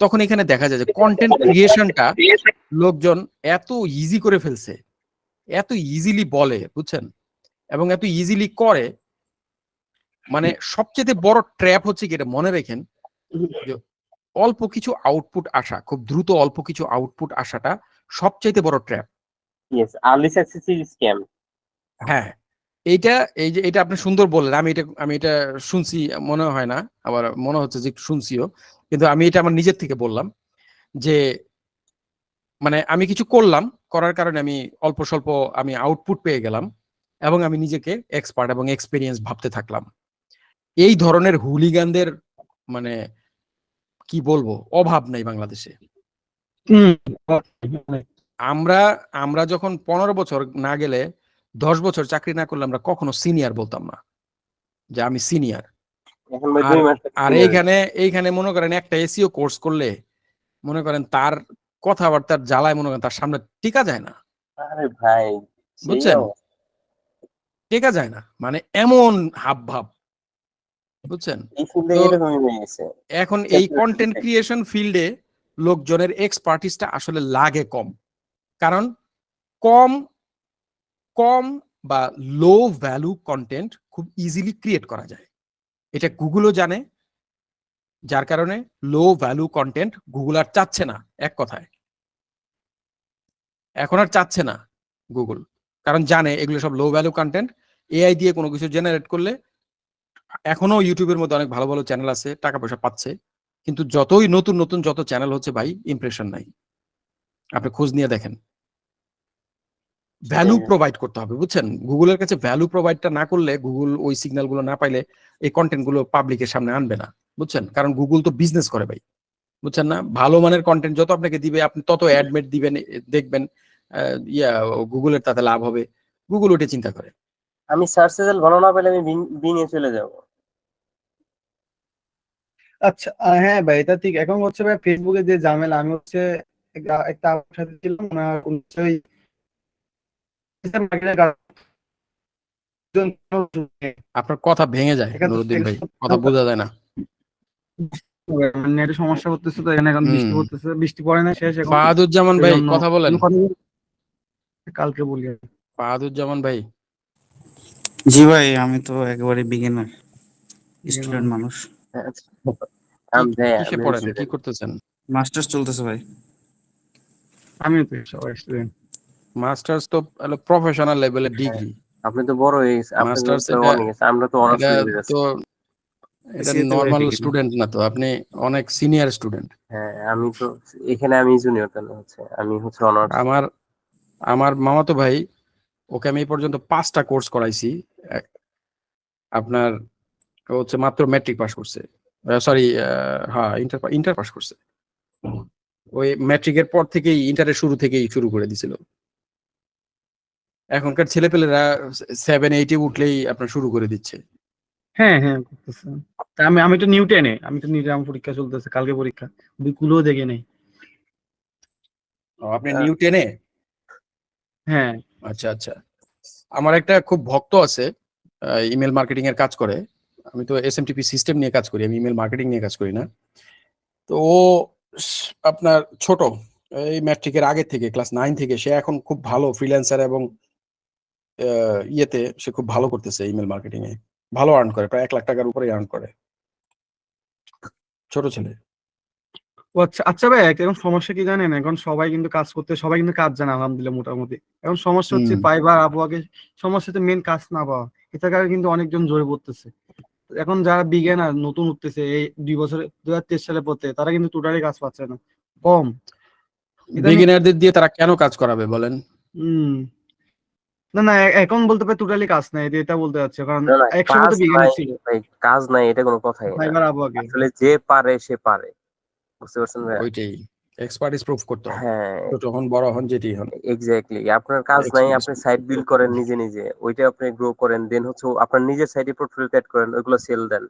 তখন এখানে দেখা যায় যে কন্টেন্ট ক্রিয়েশনটা লোকজন এত ইজি করে ফেলছে, এত ইজিলি বলে, বুঝছেন, এবং এত ইজিলি করে। মানে সবচেয়ে বড় ট্র্যাপ হচ্ছে কি, এটা মনে রাখেন, যে অল্প কিছু আউটপুট আসা, খুব দ্রুত অল্প কিছু আউটপুট আসাটা সবচাইতে বড় trap. Yes, early success is scam. হ্যাঁ, এই যে এটা আপনি সুন্দর বললেন, আমি এটা শুনছি মনে হয় না, আবার মনে হচ্ছে যে শুনছিও, কিন্তু আমি এটা আমার নিজের থেকে বললাম যে মানে আমি কিছু করলাম, করার কারণে আমি অল্প স্বল্প আমি আউটপুট পেয়ে গেলাম এবং আমি নিজেকে এক্সপার্ট এবং এক্সপিরিয়েন্স ভাবতে থাকলাম। এই ধরনের হুলিগানদের মানে কি বলবো, অভাব নেই বাংলাদেশে। আমরা আমরা যখন 15 বছর না গেলে 10 বছর চাকরি না করলে আমরা কখনো সিনিয়র বলতাম না যে আমি সিনিয়র। এখন ভাই আর 2 মাস আর senior। এইখানে মনে করেন একটা এসইও কোর্স করলে মনে করেন তার কথাবার্তার জ্বালায় মনে করেন তার সামনে টিকা যায় না, আরে ভাই সেই বুঝছেন, অবস্থা। টিকা যায় না, মানে এমন হাব ভাব, বুঝছেন। এই ফিল্ডে তো এরকমই হয়ে গেছে। এখন এই চ্যাপ্টার কন্টেন্ট ক্রিয়েশন ফিল্ডে লোকজনের এক্সপার্টিসটা আসলে লাগে কম, কারণ কম কম বা লো ভ্যালু কন্টেন্ট খুব ইজিলি ক্রিয়েট করা যায়, এটা গুগলও জানে। যার কারণে লো ভ্যালু কন্টেন্ট গুগল আর চাচ্ছে না, এক কথায় এখন আর চাচ্ছে না গুগল, কারণ জানে এগুলো সব লো ভ্যালু কন্টেন্ট। এআই দিয়ে কোনো কিছু জেনারেট করলে, এখনো ইউটিউবের মধ্যে অনেক ভালো ভালো চ্যানেল আছে, টাকা পয়সা পাচ্ছে, কিন্তু যতই নতুন নতুন যত চ্যানেল হচ্ছে ভাই, ইমপ্রেশন নাই। আপনি খোঁজ নিয়ে দেখেন, ভ্যালু সেটাই। প্রোভাইড করতে হবে, বুঝছেন। গুগলের কাছে ভ্যালু প্রোভাইডটা না করলে, গুগল ওই সিগন্যাল গুলো না পাইলে এই কন্টেন্ট গুলো পাবলিকের সামনে আনবে না, বুঝছেন। কারণ গুগল তো বিজনেস করে ভাই, বুঝছেন না। ভালো মানের কন্টেন্ট যত আপনাকে দিবে, আপনি তত অ্যাডমেট দিবেন, দেখবেন গুগলের তাতে লাভ হবে, গুগল ওটা চিন্তা করে। আমি সার্চ রেজাল্ট ভালো না পেলে আমি বি নিয়ে চলে যাব। আচ্ছা, হ্যাঁ ভাই, এটা ঠিক। এখন হচ্ছে ভাই ফেসবুকে যে ঝামেলা, আমি হচ্ছে একটা আপুর সাথে ছিলাম, ওনার হচ্ছে ওই marketing আপনার কথা ভেঙে যায় নুরুদ্দিন ভাই, কথা বোঝা যায় না। নেটে সমস্যা করতেছে তো এখানে, এখন বৃষ্টি হুম। পড়তেছে, বৃষ্টি পড়ে না শেষ এখন, ফাহাদুজ্জামান সেই ভাই জন্য কথা বলেন। কালকে বলি। ফাহাদুজ্জামান ভাই, জি ভাই, আমি তো একেবারে বিগিনার স্টুডেন্ট মানুষ। আচ্ছা, আমি ভাই কিসে আমি পড়েন, কি student। করতেছেন? মাস্টার্স চলতেছে ভাই। আমিও তো সবাই স্টুডেন্ট। মাস্টার্স তো প্রফেশনাল লেভেলের হ্যাঁ, ডিগ্রি। আপনি তো বড় হয়ে গেছে, আপনি মাস্টার্স তো এটা, অনেক গেছে, আমরা তো অনার্স এটা লেভেলে আছি। তো এটা সিএতে ভাই নর্মাল beginner। স্টুডেন্ট না তো, আপনি অনেক সিনিয়র স্টুডেন্ট। হ্যাঁ, আমি তো এখানে আমি জুনিয়র, তাহলে হচ্ছে আমি হচ্ছে অনার্স। আমার আমার মামাতো ভাই, ওকে আমি এই পর্যন্ত 5টা কোর্স করাইছি। এক- আপনার ও হচ্ছে মাত্র ম্যাট্রিক পাস করছে, সরি, হ্যাঁ ইন্টার পাস করছে। ওই ম্যাট্রিকের পর থেকেই, ইন্টারের শুরু থেকেই শুরু করে দিছিল। এখনকার ছেলেপেলেরা 7-8-এ উঠলেই আপনার শুরু করে দিচ্ছে। হ্যাঁ হ্যাঁ করতেছে। তা আমি তো নিউটেনে, আমার পরীক্ষা চলতেছে, কালকে পরীক্ষা, বিকুলও দেখে নেই। আপনি নিউ 10-এ? হ্যাঁ আচ্ছা আচ্ছা। আমার একটা খুব ভক্ত আছে, ইমেল মার্কেটিং এর কাজ করে। আমি তো এসএমটিপি সিস্টেম নিয়ে কাজ করি, আমি ইমেল মার্কেটিং নিয়ে কাজ করি না। তো ও আপনার ছোট, এই ম্যাট্রিকের আগে থেকে, ক্লাস 9 থেকে সে এখন খুব ভালো ফ্রিল্যান্সার, এবং ইয়েতে সে খুব ভালো করতেছে ইমেল মার্কেটিং এ, ভালো আর্ন করে, প্রায় 1 লাখ টাকার উপরে আর্ন করে। ছোট ছেলে। ও আচ্ছা আচ্ছা ভাই, এখন সমস্যা কি জানেন, এখন সবাই কিন্তু কাজ করতে, সবাই কিন্তু কাজ জানে আলহামদুলিল্লাহ মোটামুটি। এখন সমস্যা হচ্ছে হুম। ফাইবার আবহাওয়াকে, সমস্যা হচ্ছে মেন কাজ না পাওয়া। এটা কারণে কিন্তু অনেকজন জড়ে পড়তেছে। এখন যারা বিজ্ঞানার নতুন উঠতেছে এই 2 বছরে, 2023 সালে পড়তে, তারা কিন্তু টোটালি কাজ পাচ্ছে না, কম। ইদানিং বিগিনারদের দিয়ে তারা কেন কাজ করাবে বলেন? হম না না, এখন বলতে পারে টোটালি কাজ নাই, এটা বলতে যাচ্ছে, কারণ না না, একসময় কাজ তো বিজ্ঞানী নাই ছিল ভাই, কাজ নাই এটা কোনো কথাই না। ফাইবার আবহাওয়াকে। আসলে যে পারে সে পারে, বুঝতে পারছেন ভাই? ওইটাই, এক্সপার্টিস প্রুফ করতে হবে, হ্যাঁ, ছোট হন বড় হন যেটি হন, এক্স্যাক্টলি। আপনার কাজ নাই, এক্সপার্টিস আপনি প্রুফ সাইট করতে বিল্ড হবে। করেন নিজে নিজে, ওইটা আপনি গ্রো করেন, দেন হচ্ছে আপনার নিজের সাইটে পোর্টফোলিও ক্রিয়েট করেন, ওইগুলো সেল দেন।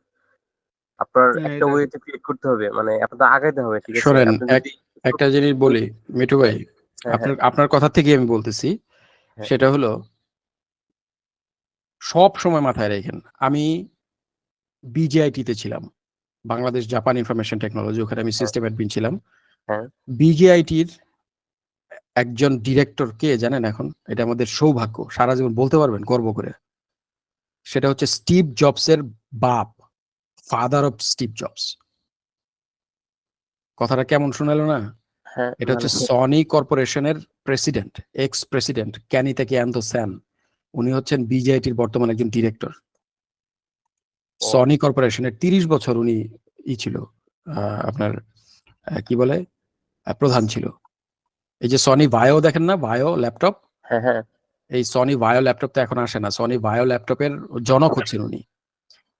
আপনার হ্যাঁ একটা এটা ওয়ে তো ক্রিয়েট করতে হবে, মানে আপনার আগাইতে হবে, ঠিক আছে? শোনেন, আপনি যদি একটা জিনিস বলি মিঠু ভাই, হ্যাঁ হ্যাঁ আপনার আপনার কথা থেকে আমি বলতেছি, হ্যাঁ সেটা হলো সব সময় মাথায় রাখেন, আমি বিজিআইটি তে ছিলাম, বাংলাদেশ জাপান ইনফরমেশন টেকনোলজি, ওখানে আমি হ্যাঁ সিস্টেম অ্যাডমিন ছিলাম। হ্যাঁ। বিজিআইটির একজন ডিরেক্টর কে জানেন এখন? এটা আমাদের সৌভাগ্য, সারা জীবন বলতে পারবেন গর্ব করে। সেটা হচ্ছে স্টিভ জবসের বাপ, ফাদার অফ স্টিভ জবস। কথাটা কেমন শোনালো না? হ্যাঁ, এটা মানে হচ্ছে সনি কর্পোরেশনের প্রেসিডেন্ট, এক্স প্রেসিডেন্ট ক্যানিতাকি অ্যান্দো স্যান। উনি হচ্ছেন বিজেআইটির বর্তমান একজন ডিরেক্টর। ও সনি কর্পোরেশনের 30 বছর উনি ছিল, আপনার কি বলে, প্রধান ছিল। এই যে সনি ভায়ো দেখেন না, ভায়ো ল্যাপটপ, হ্যাঁ হ্যাঁ। এই সনি ভায়ো ল্যাপটপ তো এখন আসে না, সনি ভায়ো ল্যাপটপের জনক হচ্ছেন উনি।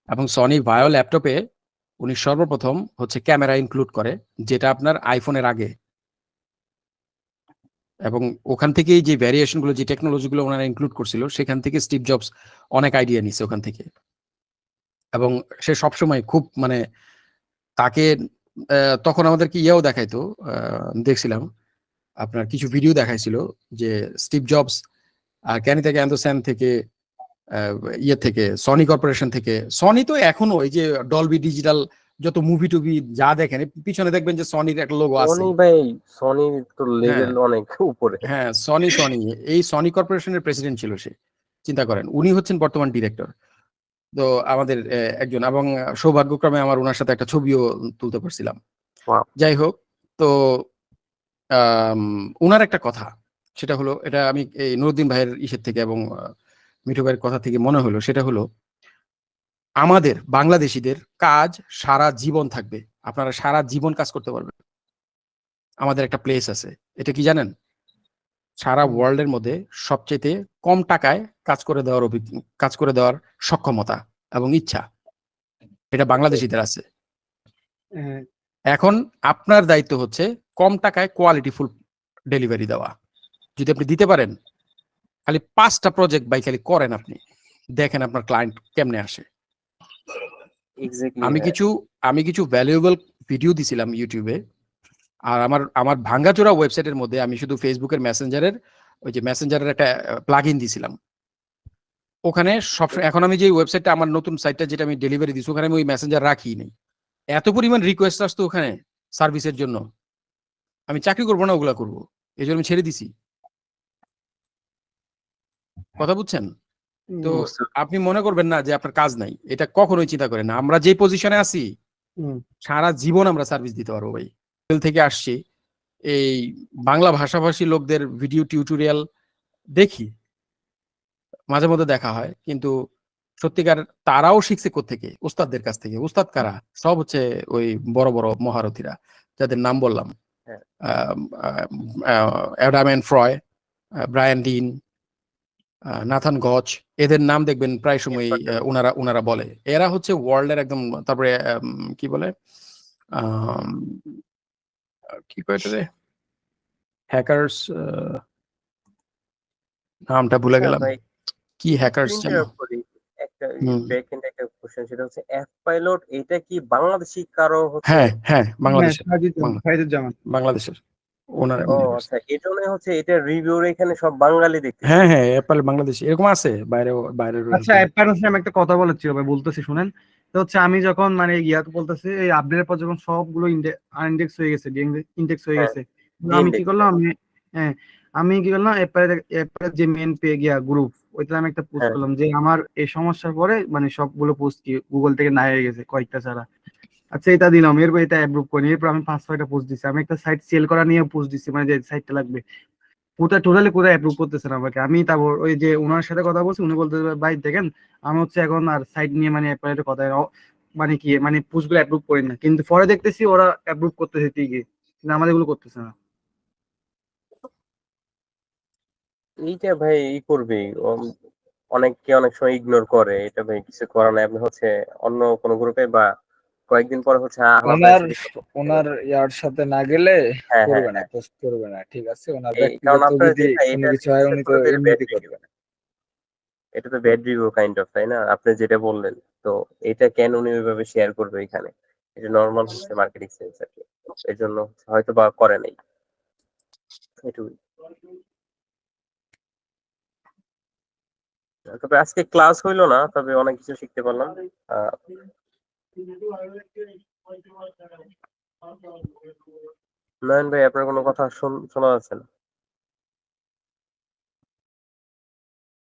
এবং সনি ভায়ো ল্যাপটপে উনি সর্বপ্রথম হচ্ছে ক্যামেরা ইনক্লুড করে, যেটা আপনার আইফোনের আগে। এবং ওখান থেকেই যে ভ্যারিয়েশন গুলো, যে টেকনোলজি গুলো ওনারা ইনক্লুড করছিল, সেখান থেকে স্টিভ জবস অনেক আইডিয়া নিছে ওখান থেকে। এবং সে সবসময় খুব মানে তাকে, তখন আমাদেরকে ইয়েও দেখাইতো, দেখছিলাম আপনার কিছু ভিডিও দেখাইছিল, যে স্টিভ জবস আর ক্যানিতাকি অ্যান্দো স্যান থেকে, ইয়ে থেকে, সনি কর্পোরেশন থেকে। সনি তো এখনো এই যে ডলবি ডিজিটাল যত মুভি টুভি যা দেখেন, পিছনে দেখবেন যে সনির একটা লোগো আছে। সনি ভাই, সনি তো হ্যাঁ লেভেল অনেক উপরে। হ্যাঁ, সনি এই সনি কর্পোরেশনের প্রেসিডেন্ট ছিল সে, চিন্তা করেন। উনি হচ্ছেন বর্তমান ডিরেক্টর। তো আমাদের একজন, এবং সৌভাগ্যক্রমে আমার ওনার সাথে একটা ছবিও তুলতে পারছিলাম। Wow. যাই হোক, তো ওনার একটা কথা, সেটা হলো, এটা আমি এই নুরুদ্দিন ভাইয়ের ইসের থেকে এবং মিঠু ভাইয়ের কথা থেকে মনে হলো, সেটা হলো আমাদের বাংলাদেশীদের কাজ সারা জীবন থাকবে, আপনারা সারা জীবন কাজ করতে পারবেন। আমাদের একটা প্লেস আছে, এটা কি জানেন? সারা ওয়ার্ল্ডের মধ্যে সবচেয়ে কম টাকায় কাজ করে দেওয়ার সক্ষমতা এবং ইচ্ছা, এটা বাংলাদেশীদের আছে। হ্যাঁ, এখন আপনার দায়িত্ব হচ্ছে কম টাকায় কোয়ালিটিফুল ডেলিভারি দেওয়া। যদি আপনি দিতে পারেন, খালি 5টা প্রজেক্ট বাই খালি করেন, আপনি দেখেন আপনার ক্লায়েন্ট কেমনে আসে। এক্স্যাক্টলি আমি ভাই। কিছু আমি কিছু ভ্যালুয়েবল ভিডিও দিছিলাম ইউটিউবে, আর আমার ভাঙ্গাচোরা ওয়েবসাইটের মধ্যে আমি শুধু ফেসবুকের মেসেঞ্জারের, ওই যে মেসেঞ্জারের একটা প্লাগইন দিছিলাম। ওখানে সব এখন আমি যে ওয়েবসাইটটা আমার নতুন সাইটটা যেটা আমি ডেলিভারি দিচ্ছি ওখানে আমি ওই মেসেঞ্জার রাখি নাই। এত পরিমাণ রিকোয়েস্ট আসতো ওখানে সার্ভিসের জন্য, আমি চাকরি করবো না, ওগুলা করবো, এই জন্য আমি ছেড়ে দিছি। কথা বুঝছেন? তো বুঝতে আপনি মনে করবেন না যে আপনার কাজ নাই, এটা কখনোই চিন্তা করেন না। আমরা যে পজিশনে আছি সারা জীবন আমরা সার্ভিস দিতে পারবো ভাই। থেকে আসছি, এই বাংলা ভাষাভাষী লোকদের ভিডিও টিউটোরিয়াল দেখি, মাঝে মধ্যে দেখা হয়, কিন্তু সত্যিকার তারাও শিখছে কোত্থেকে? উস্তাদদের কাছ থেকে। উস্তাদ কারা? সব হচ্ছে ওই বড় বড় মহারথীরা যাদের নাম বললাম, হ্যাঁ। Adam Enfroy, Brian Dean, Nathan Gotch, এদের নাম দেখবেন প্রায় সময় ওনারা বলে। এরা হচ্ছে ওয়ার্ল্ডের একদম, তারপরে কি বলে, আম, কি কয় এটারে, হ্যাকার্স, নামটা ভুলে আচ্ছা গেলাম, ভাই, কি হ্যাকার্স একটু যেন। interrupt করি। একটা হুম। ব্যাক এন্ড একটা কোশ্চেন, সেটা হচ্ছে এফ পাইলট, এটা কি বাংলাদেশি কারো হচ্ছে? হ্যাঁ হ্যাঁ, হ্যাঁ, বাংলাদেশের, সাইদুজ্জামান। বাংলাদেশের ওনারা ও ভিডিও করছে। আচ্ছা, এই জন্য হচ্ছে এটা রিভিউর এখানে সব বাঙালি দেখতেছি। হ্যাঁ হ্যাঁ, অ্যাপল বাংলাদেশ এরকম আছে, বাইরে আচ্ছা, অ্যাপারেন্স আমি একটা কথা বলেছি ভাই, বলতেছি শুনেন। তো হচ্ছে আমি যখন মানে ইয়াতে বলতেছি, এই আপডেটের পর যখন সবগুলো ইন্ডেক্স হয়ে গেছে, ইন্ডেক্স হয়ে হ্যাঁ, গেছে, আমি কি করলাম, হ্যাঁ, আমি কি করলাম, অ্যাপারের যে মেন পে গিয়া গ্রুপ, ওইটা আমি একটা পোস্ট হ্যাঁ, করলাম যে আমার এই সমস্যার পরে মানে সবগুলো পোস্ট কি গুগল থেকে না হয়ে গেছে কয়েকটা ছাড়া। আচ্ছা, এটা দিলাম, এরপর এটা অ্যাপ্রুভ করি, এরপর আমি 5-6টা পোস্ট দিচ্ছি, আমি একটা সাইট সেল করা নিয়ে পোস্ট দিচ্ছি, মানে যে সাইটটা লাগবে, কোথায় অ্যাপ্রুভ করতেছেন আমাকে। আমি তারপর ওই যে ওনার সাথে কথা বলছি, উনি বলতে ভাই দেখেন, আমি হচ্ছে এখন আর সাইট নিয়ে মানে অ্যাপ্লাইয়ের কথা মানে কি মানে পোস্ট গুলো অ্যাপ্রুভ করি না, কিন্তু পরে দেখতেছি ওরা অ্যাপ্রুভ করতেছে ঠিকই, কিন্তু আমাদের এগুলো করতেছে না। এইটা ভাই করবে, অনেককে অনেক সময় ইগনোর করে, এটা ভাই কিছু করার নাই। আপনি হচ্ছে অন্য কোনো গ্রুপে বা কয়েকদিন পরে হচ্ছে আলাপ ওনার সাথে কথা বলতে ওনার পারেন। ইয়ার সাথে না গেলে হ্যাঁ হ্যাঁ করবে না, হ্যাঁ, পোস্ট করবে না, ঠিক আছে? ওনার কারণ ব্যক্তিগত আপনার যদি যেটা কোনো এটা কিছু হয় রিজিস্টার উনি তো করে তো এটা ব্যাড এমনিতে রিভিউ, করবে না। এটা তো ব্যাড রিভিউ কাইন্ড অফ, তাই না? আপনি যেটা বললেন, তো এটা কেন উনি ওইভাবে শেয়ার করবে এখানে? এটা নর্মাল হচ্ছে মার্কেটিং সেন্স আর কি, এর জন্য হয়তো বা করে নাই, এটুকুই। তবে আজকে ক্লাস হইলো না, তবে অনেক কিছু শিখতে পারলাম। আহ, নয়ন ভাই, আপনার কোনো কথা শোনা যাচ্ছে না।